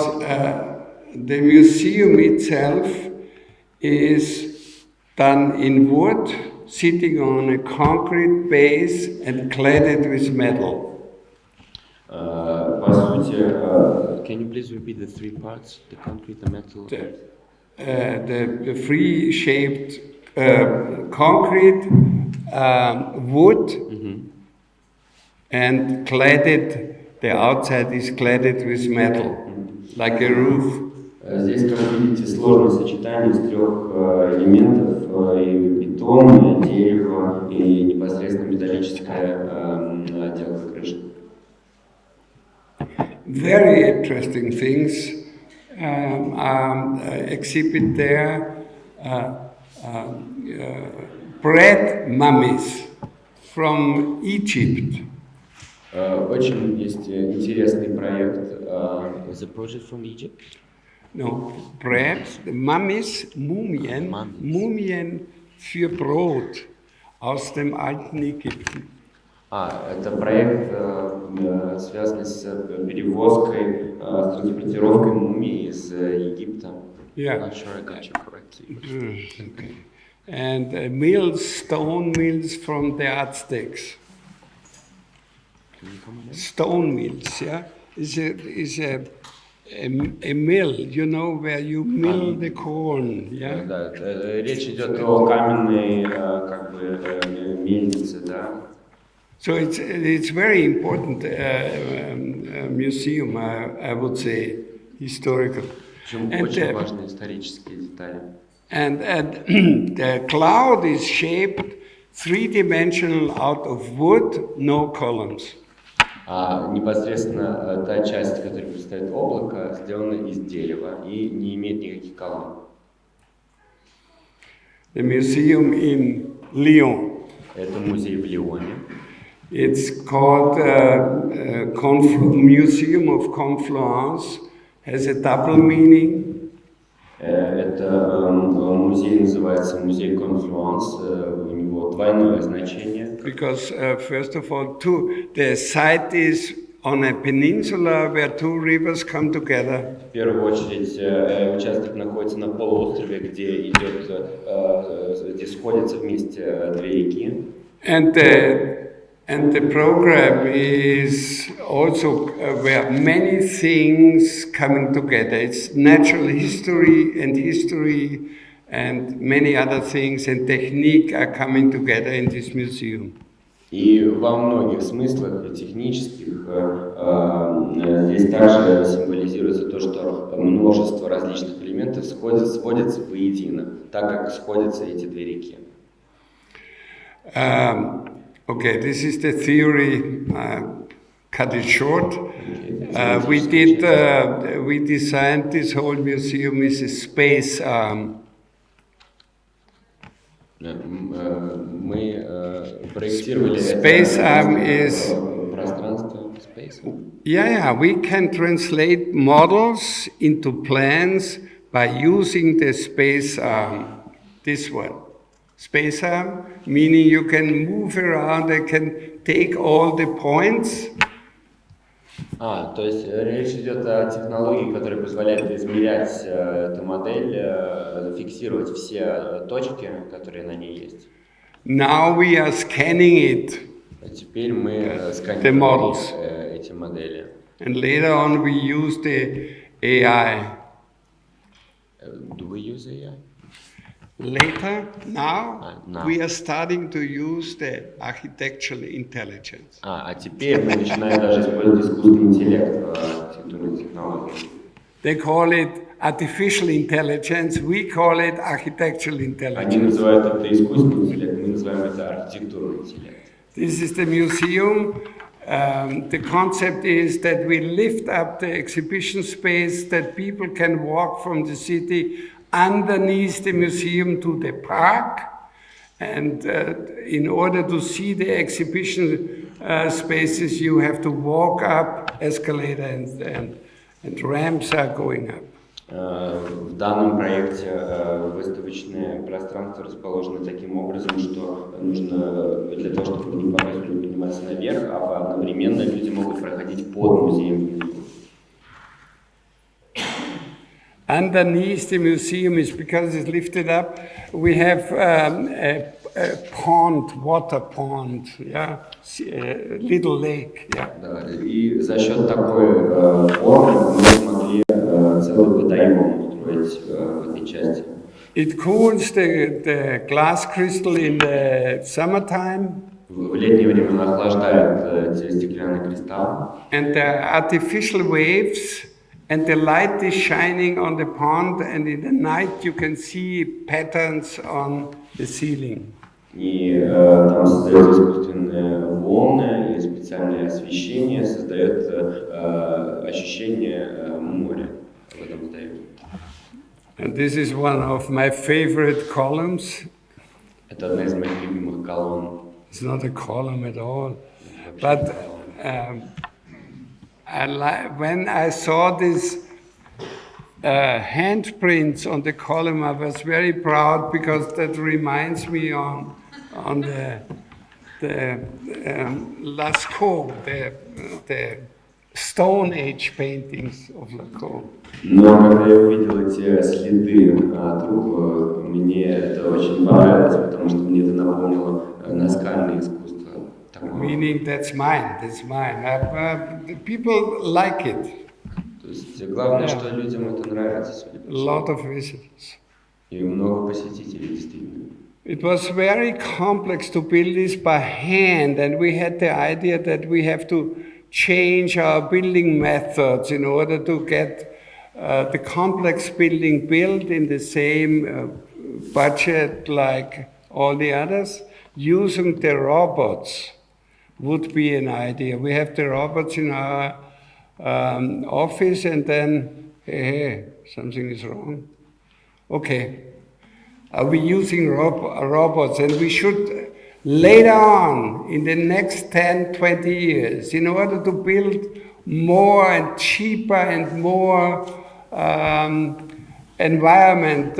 the museum itself is done in wood, sitting on a concrete base and cladded with metal. По сути, can you please repeat the three parts? The concrete, the metal. The free-shaped concrete, wood, and cladded. The outside is cladded with metal, like a roof. Здесь, как видите, сложное сочетание из трех элементов: и бетон, и дерево, и непосредственно металлическая отделка крыши. Very interesting things are exhibit there. Bread mummies from Egypt. Очень есть интересный проект. Is a project from Egypt? No, bread, mummies, Mumien für Brot aus dem alten Ägypten. Это проект, связанный с перевозкой, с транспортировкой мумий из Египта. Yeah. Not sure I got you correctly. Okay. And mills, stone mills from the Aztecs. Can you come again? Stone mills, yeah, is a mill, you know, where you mill the corn, yeah. Да, речь идет о каменной, как бы, мельнице, да. So it's very important museum, I would say, historical. Причем очень важные исторические детали. And the cloud is shaped three-dimensional out of wood, no columns. А непосредственно та часть, которая представляет облако, сделана из дерева и не имеет никаких колонн. The museum in Lyon. Это музей в Лионе. It's called Museum of Confluence. Has a double meaning. Это музей называется музей Confluence. У него двойное значение. Because first of all, the site is on a peninsula where two rivers come together. В первую очередь, участок находится на полуострове, где сходятся вместе две реки. And the program is also where many things coming together. It's natural history and many other things and technique are coming together in this museum. И во многих смыслах технических здесь также символизируется то, что множество различных элементов сводятся воедино, так как сходятся эти две реки. Okay, this is the theory. Cut it short. We designed this whole museum as a space arm. Мы проектировали space arm is пространство. Space. Yeah, we can translate models into plans by using the space arm. This one. Space arm, meaning you can move around and can take all the points. То есть речь идет о технологии, которая позволяет измерять эту модель, фиксировать все точки, которые на ней есть. Now we are scanning it. Теперь мы сканируем эти модели. And later on we use the AI. Do we use AI? Later, now, now. We are starting to use the architectural intelligence. Теперь мы начинаем даже использовать искусственный интеллект в архитектурных технологиях. They call it artificial intelligence, we call it architectural intelligence. Они называют это искусственный интеллект, мы называем это архитектурный интеллект. This is the museum. The concept is that we lift up the exhibition space that people can walk from the city underneath the museum to the park, and in order to see the exhibition spaces you have to walk up escalator and ramps are going up. В данном проекте выставочные пространства расположены таким образом, что нужно для того, чтобы не попасть, подниматься наверх, а одновременно люди могут проходить под музеем. Underneath the museum is because it's lifted up. We have a pond, water pond, yeah, little lake, yeah. Да, и за счет такой формы мы смогли целый водоем устроить в этой части. It cools the glass crystal in the summertime. В летнее время он охлаждает стеклянный кристалл. And the artificial waves. And the light is shining on the pond, and in the night you can see patterns on the ceiling. И там создают искусственные волны, и специальное освещение создает ощущение моря в этом здании. And this is one of my favorite columns. Это одна из моих любимых колонн. It's not a column at all, but when I saw these handprints on the column, I was very proud because that reminds me on the Lascaux, the Stone Age paintings of Lascaux. Но когда я увидел эти следы от рук, мне это очень понравилось, потому что мне это напомнило наскальное искусство. Meaning that's mine. People like it. То есть главное, что людям это нравится, судя по всему. A lot of visitors. И много посетителей, действительно. It was very complex to build this by hand, and we had the idea that we have to change our building methods in order to get the complex building built in the same budget like all the others. Using the robots would be an idea. We have the robots in our office, and then, hey, something is wrong. Okay. Are we using robots? And we should, later on, in the next 10, 20 years, in order to build more and cheaper and more environment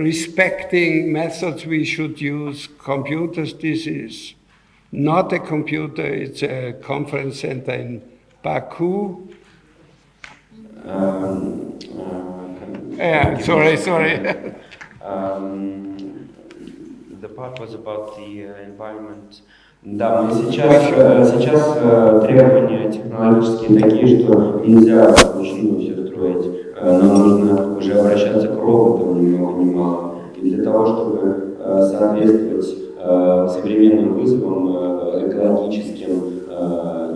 respecting methods, we should use computers. This is not a computer, it's a conference center in Baku. Sorry. The part was about the environment. Да, мы сейчас требования технологические такие, что нельзя вручную все строить, но нужно уже обращаться к роботам ни много ни мало. И для того, чтобы соответствовать современным вызовам экологическим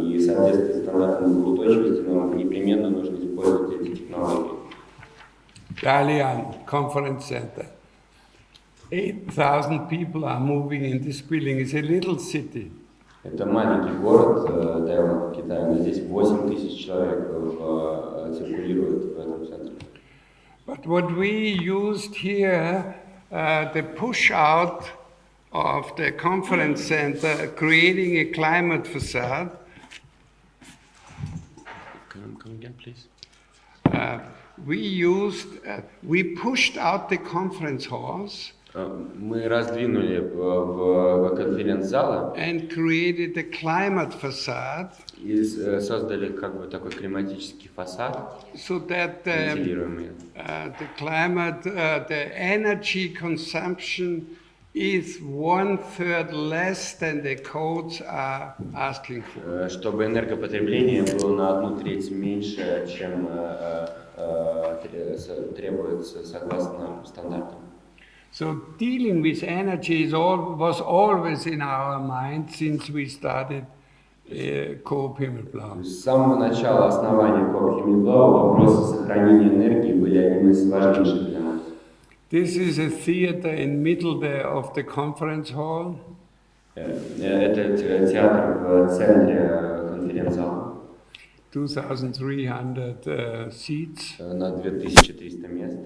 и соответствовать стандартам благоустойчивости, нам непременно нужно использовать эти технологии. Dalian Conference Center. 8,000 people are moving in this building. It's a little city. Это маленький город, Дайлан в Китае, но здесь 8 тысяч человек циркулирует в этом центре. But what we used here, the push out of the conference center, creating a climate facade. Come again, please. We pushed out the conference halls. Мы раздвинули в конференц-залы and created a climate facade. И создали как бы такой климатический фасад, so that вентилируемый. The climate, the energy consumption is 1/3 less than the codes are asking for. Чтобы энергопотребление было на 1/3 меньше, чем требуется согласно стандартам. So dealing with energy was always in our mind since we started Coop Himmelblau. С самого начала основания Coop Himmelblau вопросы сохранения энергии были одним из важнейших для нас. This is a theater in middle of the conference hall. Это театр в центре конференц-зала. 2,300 seats. На 2300 мест.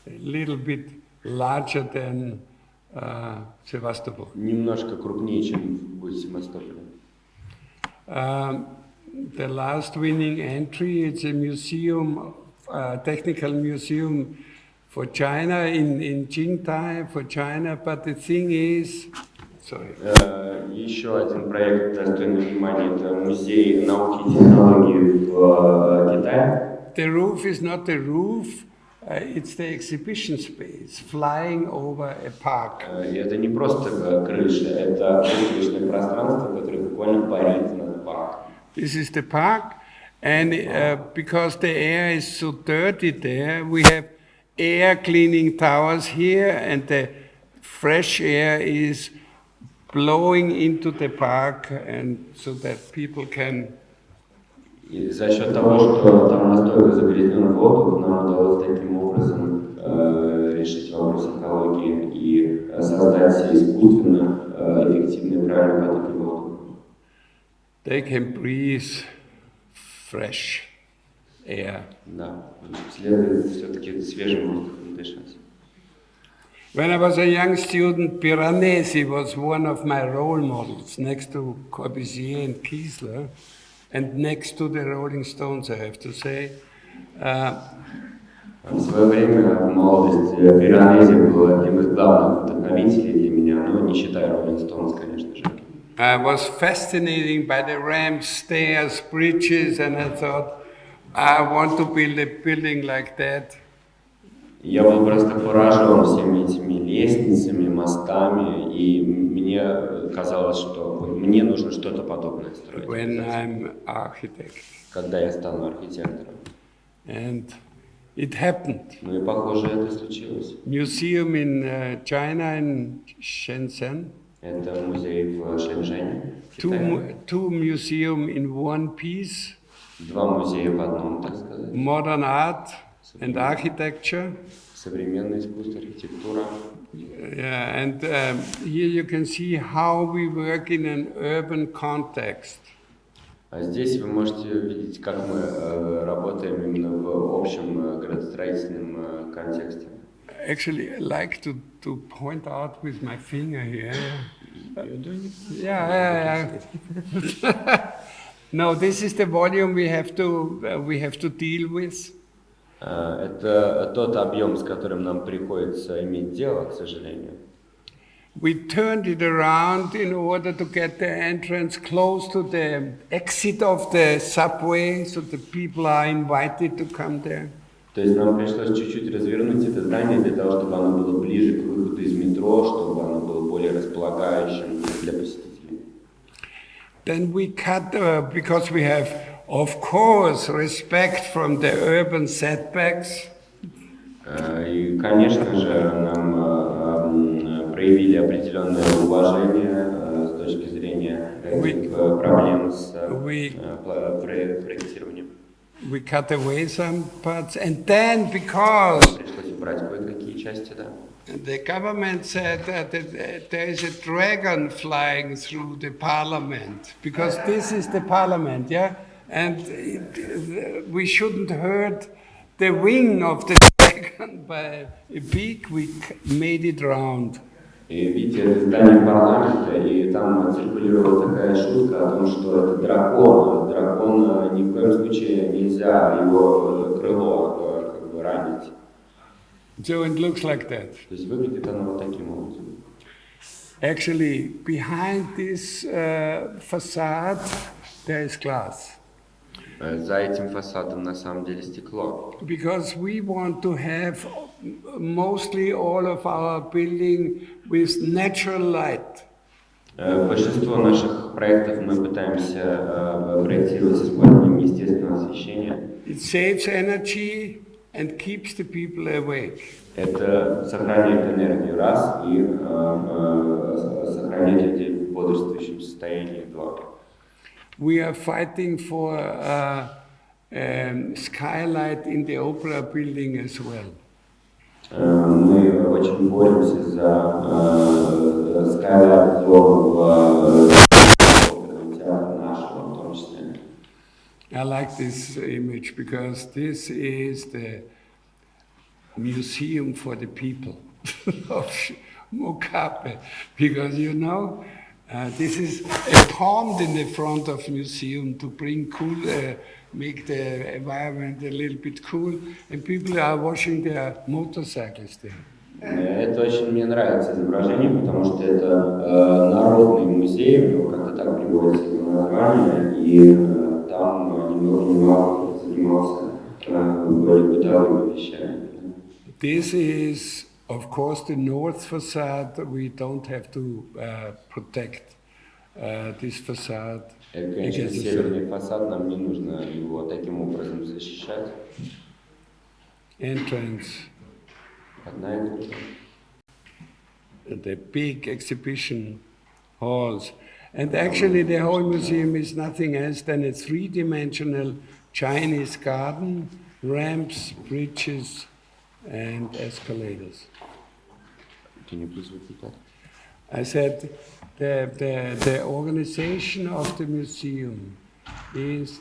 A little bit larger than Sevastopol. Немножко крупнее, чем в Севастополе. The last winning entry, it's a museum, technical museum for China in Qingdai for China, but the thing is, sorry. Еще один проект достойный внимания, это музей науки и технологий в Китае. The roof is not the roof. It's the exhibition space, flying over a park. Это не просто крыша, это выставочное пространство, которое буквально парит над парком. This is the park, and because the air is so dirty there, we have air cleaning towers here, and the fresh air is blowing into the park, and so that people can. И за счет того, что там настолько загрязнен воздух, нам удалось таким образом решить вопрос экологии и создать искусственно эффективный правильный поток воздуха. They can breathe fresh air. Да, следует все-таки свежим воздухом дышать. When I was a young student, Piranesi was one of my role models, next to Corbusier and Kiesler. And next to the Rolling Stones, I have to say. В свое время, в молодости, Пиранези был одним из главных вдохновителей для меня, но не считая Rolling Stones, конечно же. I was fascinated by the ramps, stairs, bridges, and I thought, I want to build a building like that. Я был просто поражен всеми этими лестницами, мостами, и мне казалось, что мне нужно что-то подобное строить. When I'm architect. Когда я стану архитектором. And It happened. Ну и похоже, это случилось. Museum in China, in Shenzhen. Это музей в Шэньчжэне, в Китае. Two museums in one piece. Два музея в одном, так сказать. Modern art and architecture. Современное искусство, архитектура. Yeah, and here you can see how we work in an urban context. А здесь вы можете видеть, как мы работаем именно в общем градостроительном контексте. Actually, I like to point out with my finger here. You're doing it? Yeah. No, this is the volume we have to deal with. Это тот объем, с которым нам приходится иметь дело, к сожалению. We turned it around in order to get the entrance close to the exit of the subway, so the people are invited to come there. То есть нам пришлось чуть-чуть развернуть это здание для того, чтобы оно было ближе к выходу из метро, чтобы оно было более располагающим для посетителей. Then we cut, because we have, of course, respect from the urban setbacks. И, конечно же, нам проявили определенное уважение с точки зрения проблем с проектированием. We cut away some parts, and then because Пришлось убрать кое-какие части, да. the government said that there is a dragon flying through the parliament, because this is the parliament, yeah? And we shouldn't hurt the wing of the dragon by a beak, we made it round. И видите, это здание парламента, и там циркулировала такая шутка о том, что это дракон. Дракон ни в коем случае нельзя его крыло как бы ранить. So it looks like that. То есть выглядит оно вот таким образом. Actually, behind this facade, there is glass. За этим фасадом на самом деле стекло. Because we want to have mostly all of our building with natural light. Большинство наших проектов мы пытаемся проектировать с использованием естественного освещения. It saves energy and keeps the people awake. Это сохраняет энергию, раз, и сохраняет людей в бодрствующем состоянии, два. We are fighting for skylight in the opera building as well. Мы очень боремся за skylight в оперном театре нашего, в том числе. I like this image because this is the museum for the people of Mocape. Because you know, this is a pond in the front of museum to bring cool, make the environment a little bit cool, and people are washing their motorcycles there. Это очень мне нравится изображение, потому что это народный музей, у него как-то так приводится его название, и там немного занимался более бытовыми вещами. This is, of course, the north facade. We don't have to protect this facade. Это, конечно, северный фасад, нам не нужно его таким образом защищать. Entrance. Одна группа. The big exhibition halls. And actually the whole museum is nothing else than a three-dimensional Chinese garden, ramps, bridges, and escalators. Can you please repeat that? I said the organization of the museum is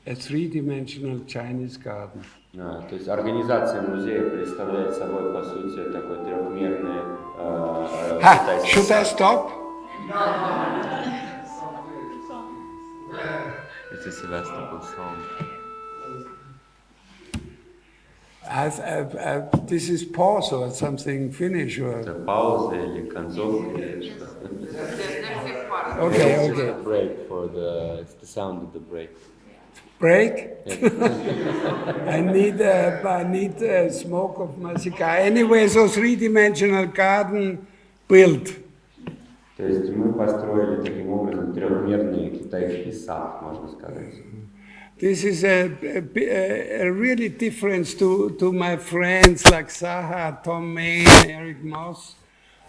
a three-dimensional Chinese garden. То есть организация музея представляет собой, по сути, такой трехмерный Should I stop? It's a Sevastopol song. This is pause or something finish or... Это пауза или концовка или что? Okay. Break for it's the sound of the break. Break? I need smoke of my cigar. Anyway, so three-dimensional garden built. То есть мы построили таким образом трехмерный китайский сад, можно сказать. This is a really difference to my friends like Saha, Tom Main, Eric Moss,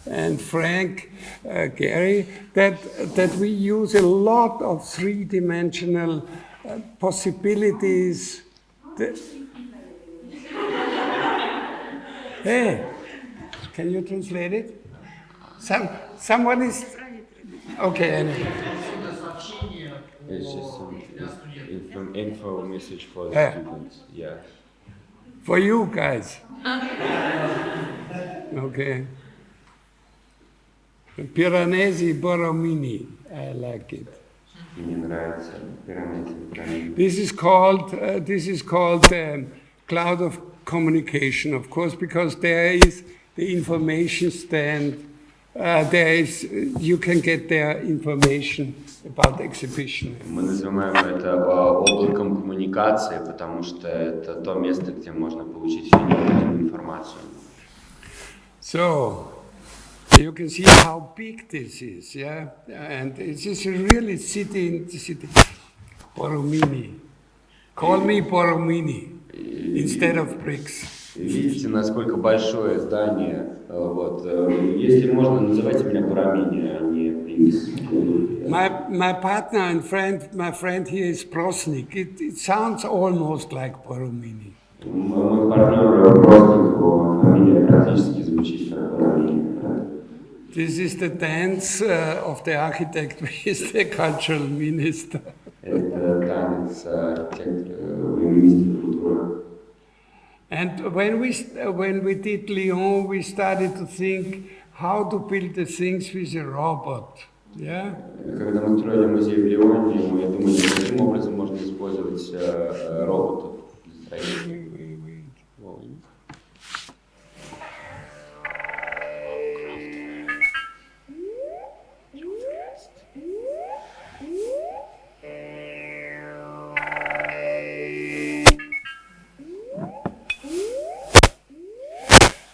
and Frank Gehry, that we use a lot of three-dimensional possibilities. Hey, can you translate it? Someone is... Okay, anyway. It's just some info message for the students. Yeah. For you guys. Okay. Piranesi Borromini. I like it. Мне нравится пирамида. This is called cloud of communication, of course, because there is the information stand. You can get their information about the exhibition. Мы называем это облаком коммуникации, потому что это то место, где можно получить всю необходимую информацию. So, you can see how big this is, yeah? And it's just really city in the city. Borromini. Call me Borromini instead of Prix. Видите, насколько большое здание. Вот. Если можно, называйте меня Боромини, а не Прикс. My partner and friend, my friend here is Prosnik. It sounds almost like Borromini. Мой партнер Бросник, его фамилия практически звучит как Боромини. This is the dance of the architect with the cultural minister. Это танец архитектора и министра культуры. And when we did Lyon, we started to think how to build the things with a robot. Yeah? Когда мы строили музей в Лионе, мы думали, каким образом можно использовать роботов для строительства.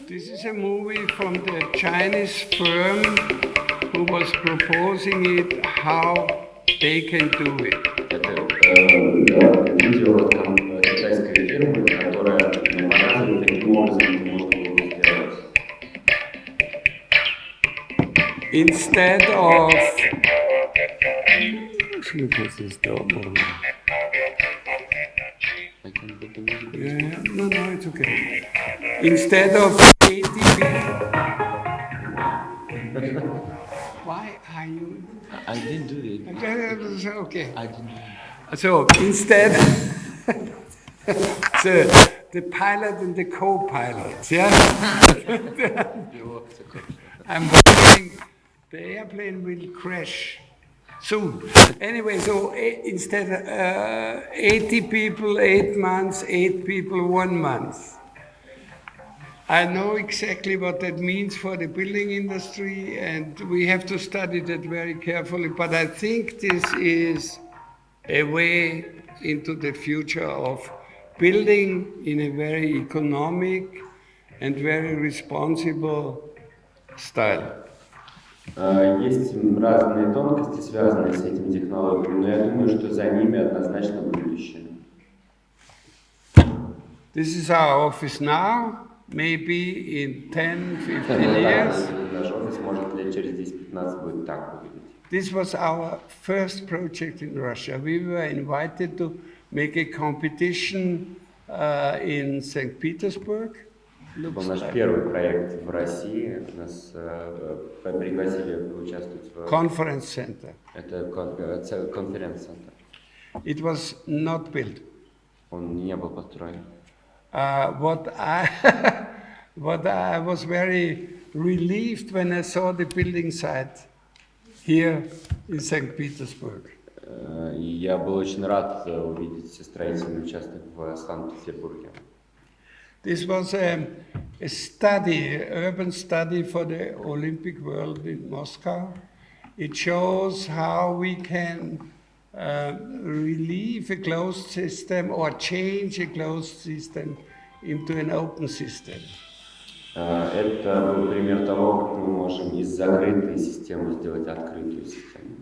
This is a movie from the Chinese firm who was proposing it, how they can do it. Это видео от китайской фирмы, которая показывает, каким образом это можно было сделать. Instead of... Yeah, no, it's okay. Instead of 80 people... Why are you... I didn't do it. Okay. I didn't do it. So instead, the pilot and the co-pilot, yeah? I'm wondering, the airplane will crash soon. Anyway, so instead 80 people, 8 months, 8 people, 1 month. I know exactly what that means for the building industry, and we have to study that very carefully, but I think this is a way into the future of building in a very economic and very responsible style. Есть разные тонкости, связанные с этими технологиями, но я думаю, что за ними однозначно будущее. This is our office now. Maybe in 10-15 years. Наш офис, может, лет через 10-15 будет так выглядеть. This was our first project in Russia. We were invited to make a competition in St. Petersburg. Это был наш первый проект в России. Нас пригласили участвовать в... Conference center. Это конференц-центр. It was not built. Он не был построен. What I was very relieved when I saw the building site here in St. Petersburg. И я был очень рад увидеть строительный участок в Санкт-Петербурге. This was a study, urban study for the Olympic World in Moscow. It shows how we can relieve a closed system or change a closed system into an open system. Это был пример того, как мы можем из закрытой системы сделать открытую систему.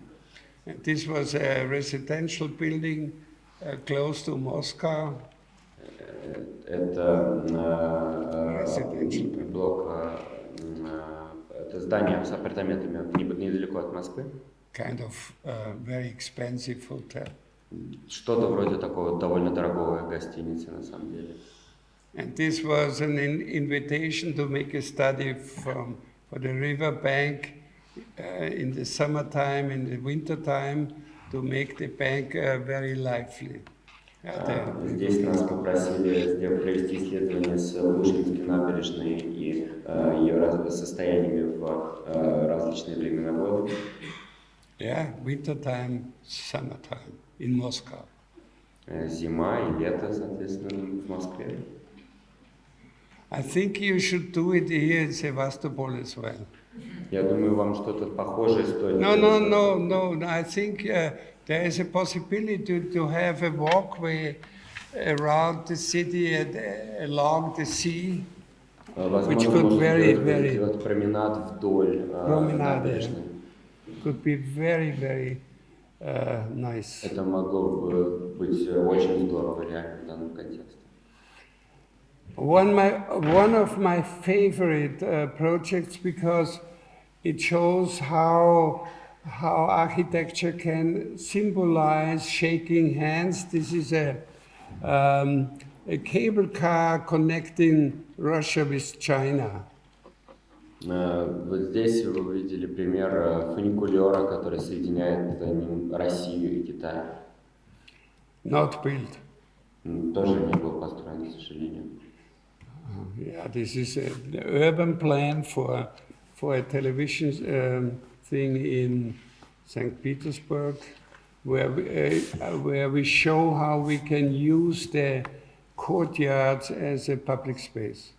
This was a residential building close to Moscow. Это Residential. блок, это здание с апартаментами недалеко от Москвы. Kind of very expensive hotel. Что-то вроде такого довольно дорогой гостиницы на самом деле. And this was an invitation to make a study for the river bank in the summertime, in the wintertime, to make the bank very lively. Здесь нас попросили провести исследование с Пушкинской набережной и ее состояниями в различные времена года. Yeah, wintertime, summertime in Moscow. Зима и лето, соответственно, в Москве. I think you should do it here in Sevastopol as well. Я думаю, вам что-то похожее стоит. No. I think there is a possibility to have a walkway around the city and along the sea, which could very сделать променад вдоль набережной. could be very nice. Это могло бы быть очень здорово реально в данном контексте. One of my favorite projects, because it shows how architecture can symbolize shaking hands. This is a cable car connecting Russia with China. Вот здесь вы увидели пример фуникулера, который соединяет Россию и Китай. Not built. Тоже не был построен, к сожалению. Yeah, this is the urban plan for a television thing in St. Petersburg, where we show how we can use the courtyards as a public space.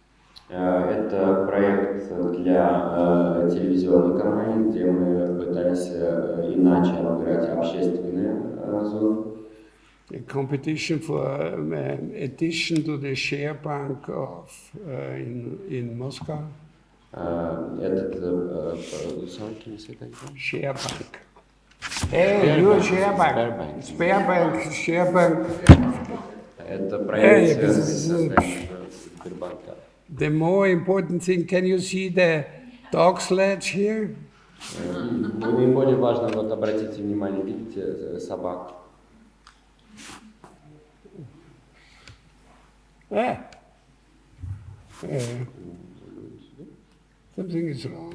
Это проект для телевизионной компании, где мы пытались иначе обыграть общественные зоны. A competition for addition to the share bank of in Moscow. Share bank. Hey, you share bank. Share bank. Это проект Сбербанка. The more important thing, can you see the dog sledge here? Наиболее важно, вот обратите внимание, видите собак? Something is wrong.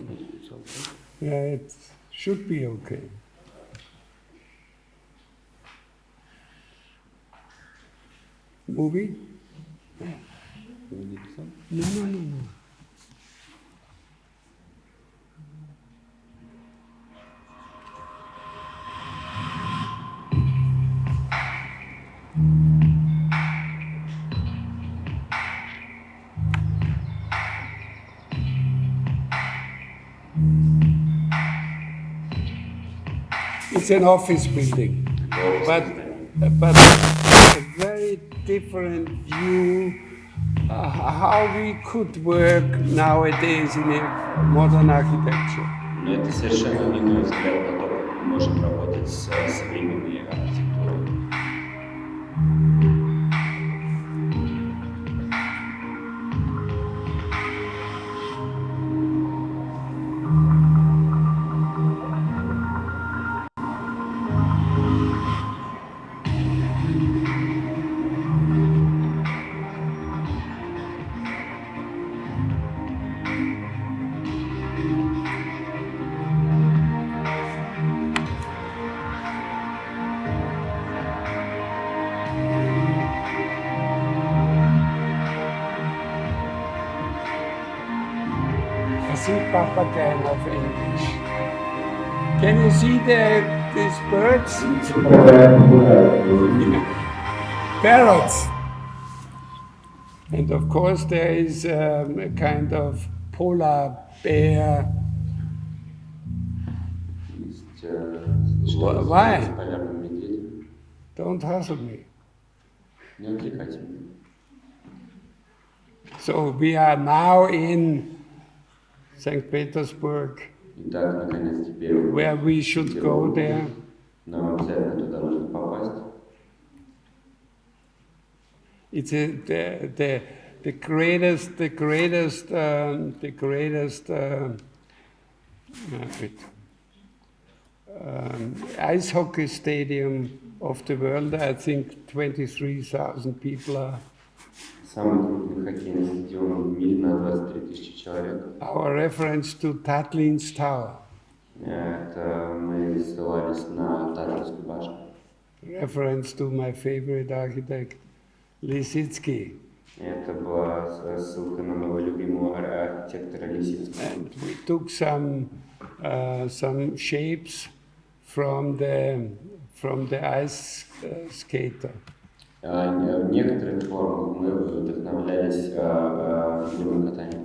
Yeah, it should be okay. Movie? No. It's an office building, but a very different view how we could work nowadays in a modern architecture. Но это совершенно иной взгляд на то, как мы можем работать с современной архитектурой. I see papagayo of English. Can you see these birds? Parrots. And of course there is a kind of polar bear. Why? С полярным медведем. Don't hustle me. Не отвлекайте меня. So we are now in St. Petersburg, Итак, наконец теперь where we should go there. нам обязательно туда нужно попасть. It's the greatest ice hockey stadium of the world. I think 23,000 people are. Самый крупный хоккейный стадион в мире на 23 тысячи человек. Our reference to Tatlin's Tower. Это мы ссылались на Татлинскую башню. Reference to my favorite architect, Lisitsky. Это была ссылка на моего любимого архитектора Лисицкого. And we took some shapes from the ice skater. В некоторых формах мы вдохновлялись фигурным катанием.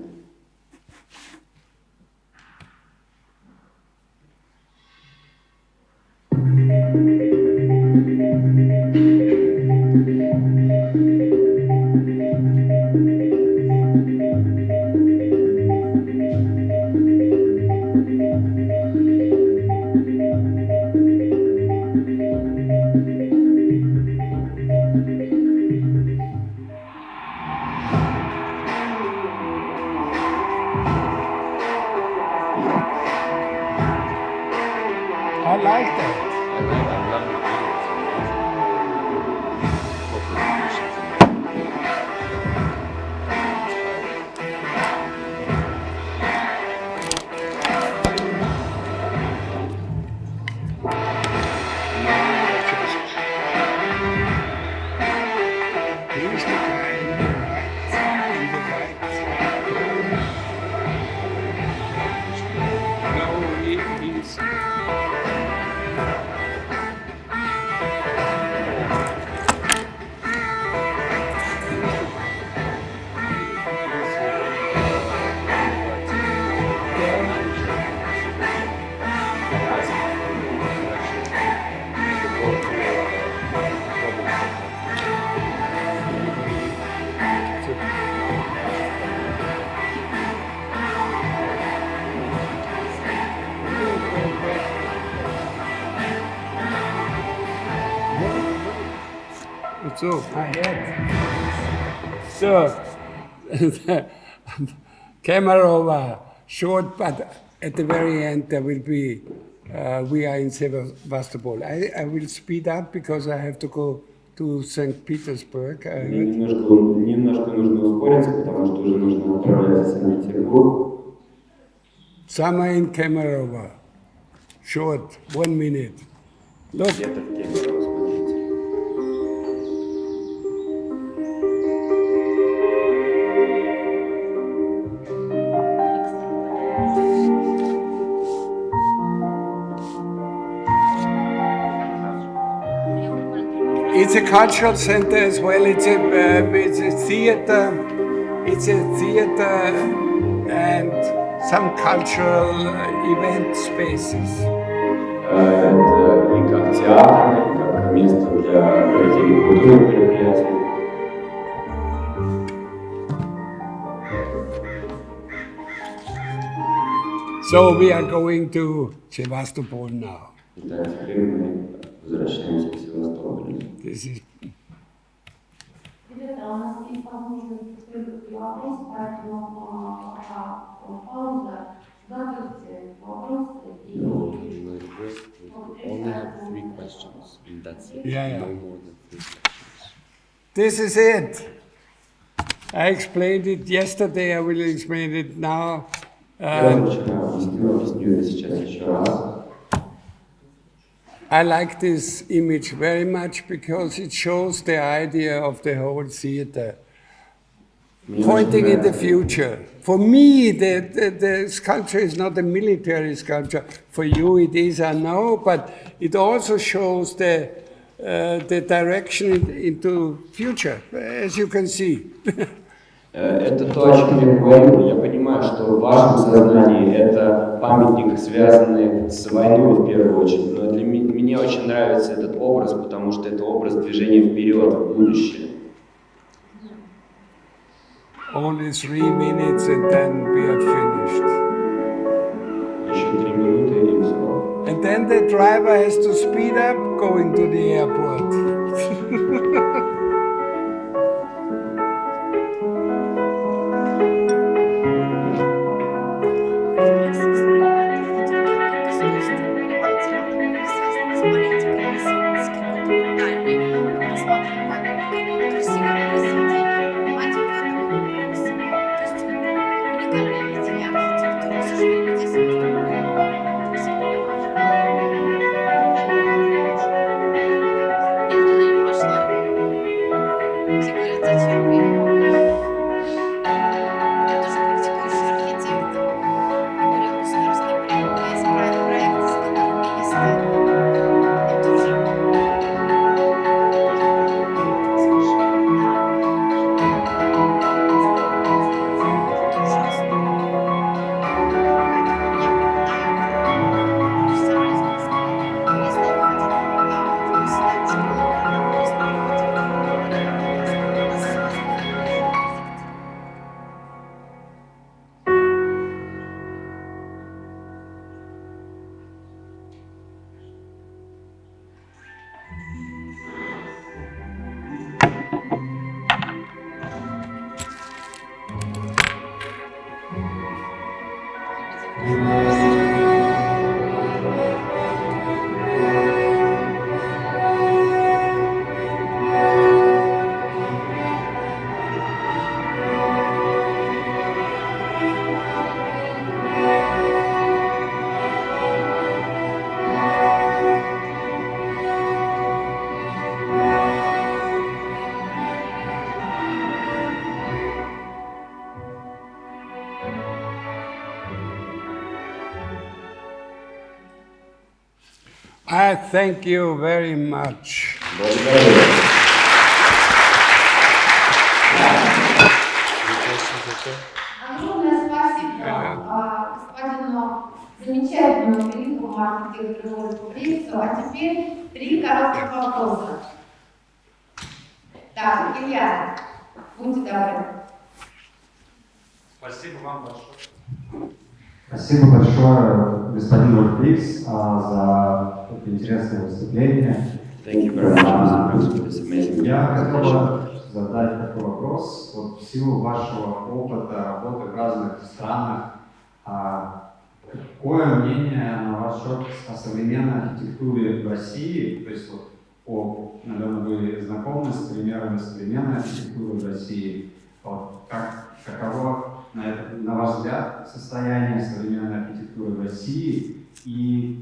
I like that. I love it. Here's the guy in the right. No, he's. So, my head. So, camera over, short, but at the very end there will be, we are in Sevastopol. I will speed up because I have to go to St. Petersburg. Мне немножко нужно ускориться, потому что уже нужно отправляться в Санкт-Петербург. Summer in camera over. Short, 1 minute. Look. Где-то в Кемерово, смотрите. It's a cultural center as well. It's a theater. It's a theater and some cultural event spaces. Это и как театр, и как место для проведения культурных мероприятий. So we are going to Sevastopol now. Итак, теперь мы возвращаемся к Севастополю. This is Ребята, у нас есть возможность следующий вопрос, поэтому пока пауза. Готовьте вопросы и... Only have 3 questions, and that's it. Yeah. No more than 3 questions. This is it. I explained it yesterday. I will explain it now. Я вчера объясню это сейчас еще раз. I like this image very much because it shows the idea of the whole theater, pointing in the future. For me, the sculpture is not a military sculpture. For you, it is, I know, but it also shows the direction into future, as you can see. Это то, о чем я говорю. Я понимаю, что в вашем сознании это памятник, связанный с войной в первую очередь. Но для меня мне очень нравится этот образ, потому что это образ движения вперед, в будущее. Only 3 minutes and then we are finished. Еще 3 минуты и все. And then the driver has to speed up going to the airport. красивое произведение. Понимаете, в этом и вопрос. То есть уникальное видение архитектуры. К сожалению, здесь это всегда важно. Я туда не пошла. Все говорят, зачем? Я тоже практикующий архитектор. Говорю, государственные проекты, есть проекты, за которыми не стоит. И тоже I thank you very much. огромное спасибо господину замечательному великому архитектору Вольфу Приксу. А теперь 3 коротких вопроса. Так, Илья, будьте добры. Спасибо вам большое. Спасибо большое, господин Вольф Прикс, за это интересное выступление. Thank you very much, Mr. Brooks, for this amazing Я хотел presentation. бы задать такой вопрос. Вот в силу вашего опыта работы в разных странах, какое мнение на ваш счет о современной архитектуре в России? То есть, вот, наверное, вы знакомы с примерами современной архитектуры в России. Вот, каково, на ваш взгляд, состояние современной архитектуры в России и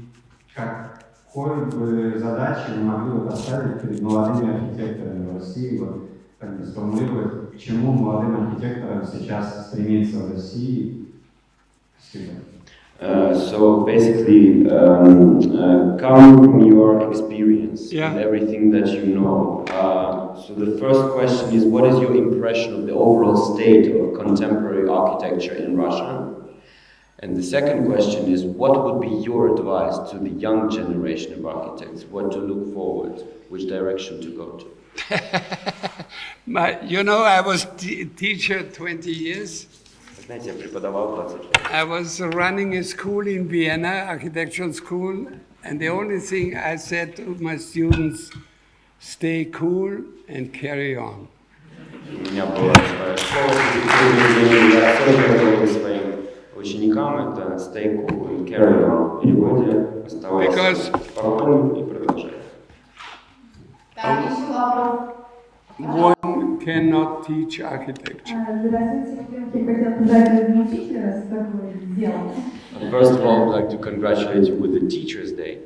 какой бы задачи вы могли бы поставить перед молодыми архитекторами в России, вот, как бы сформулировать, к чему молодым архитекторам сейчас стремиться в России? Спасибо. So basically, coming from your experience Yeah. and everything that you know, so the first question is, what is your impression of the overall state of contemporary architecture in Russia? And the second question is, what would be your advice to the young generation of architects? What to look forward, which direction to go to? You know, I was teacher 20 years. Знаете, я преподавал 20 лет. I was running a school in Vienna, architectural school, and the only thing I said to my students, stay cool and carry on. У меня была своя школа, и я особенно говорю своим ученикам, это stay cool and carry on. В переводе оставайся спокойным и продолжай. Так, еще вопрос. One cannot teach architecture. Здравствуйте, во-первых, я хотела поздравить учителя с такой делом. First of all, I'd like to congratulate you with the Teacher's Day.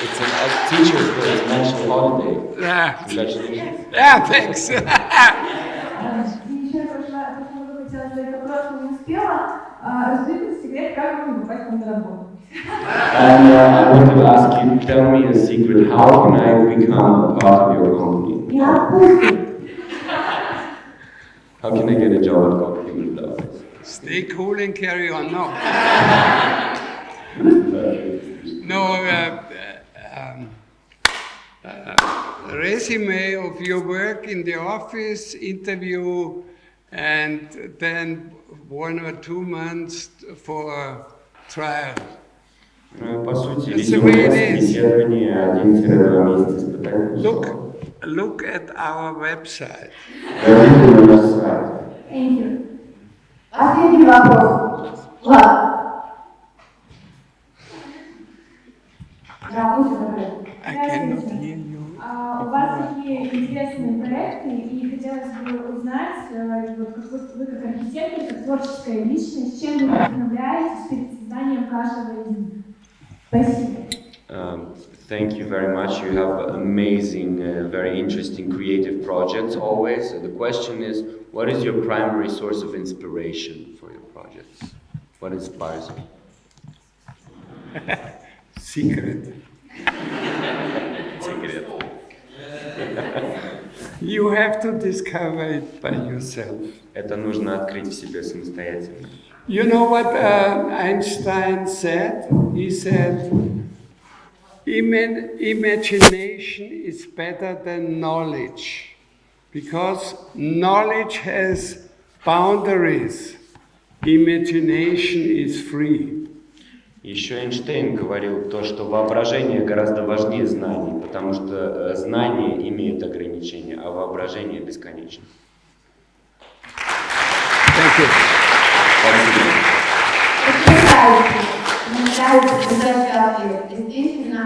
It's a Teacher's Day, it's a national holiday. Congratulations. Yeah, thanks. И еще я хотела задать вопрос, но не успела. Расскажите секрет, как можно попасть на работу? And I want to ask you, tell me a secret, how can I become a part of your company? Я отпустил. How can I get a job at Coffee Without? Stay cool and carry on. No. No, resume of your work in the office, interview, and then 1 or 2 months for trial. По сути, резюме, собеседование, 1-2 месяца испытательного срока. Look at our website. Зайдите на наш сайт. Thank you. Последний вопрос. Влад. Да, будьте добры. I cannot hear you. проекты, и хотелось бы узнать, вот, как вы как архитектор, как творческая личность, чем вы вдохновляетесь перед созданием каждого из них? Спасибо. Thank you very much. You have amazing, very interesting creative projects always. So the question is, what is your primary source of inspiration for your projects? What inspires you? Secret. Secret. You have to discover it by yourself. Это нужно открыть в себе самостоятельно. You know what Einstein said? He said, imagination is better than knowledge, because knowledge has boundaries, imagination is free. Еще Эйнштейн говорил то, что воображение гораздо важнее знаний, потому что знание имеет ограничения, а воображение бесконечно. Thank you. Спасибо. Мне нравится, когда ответ. Действительно,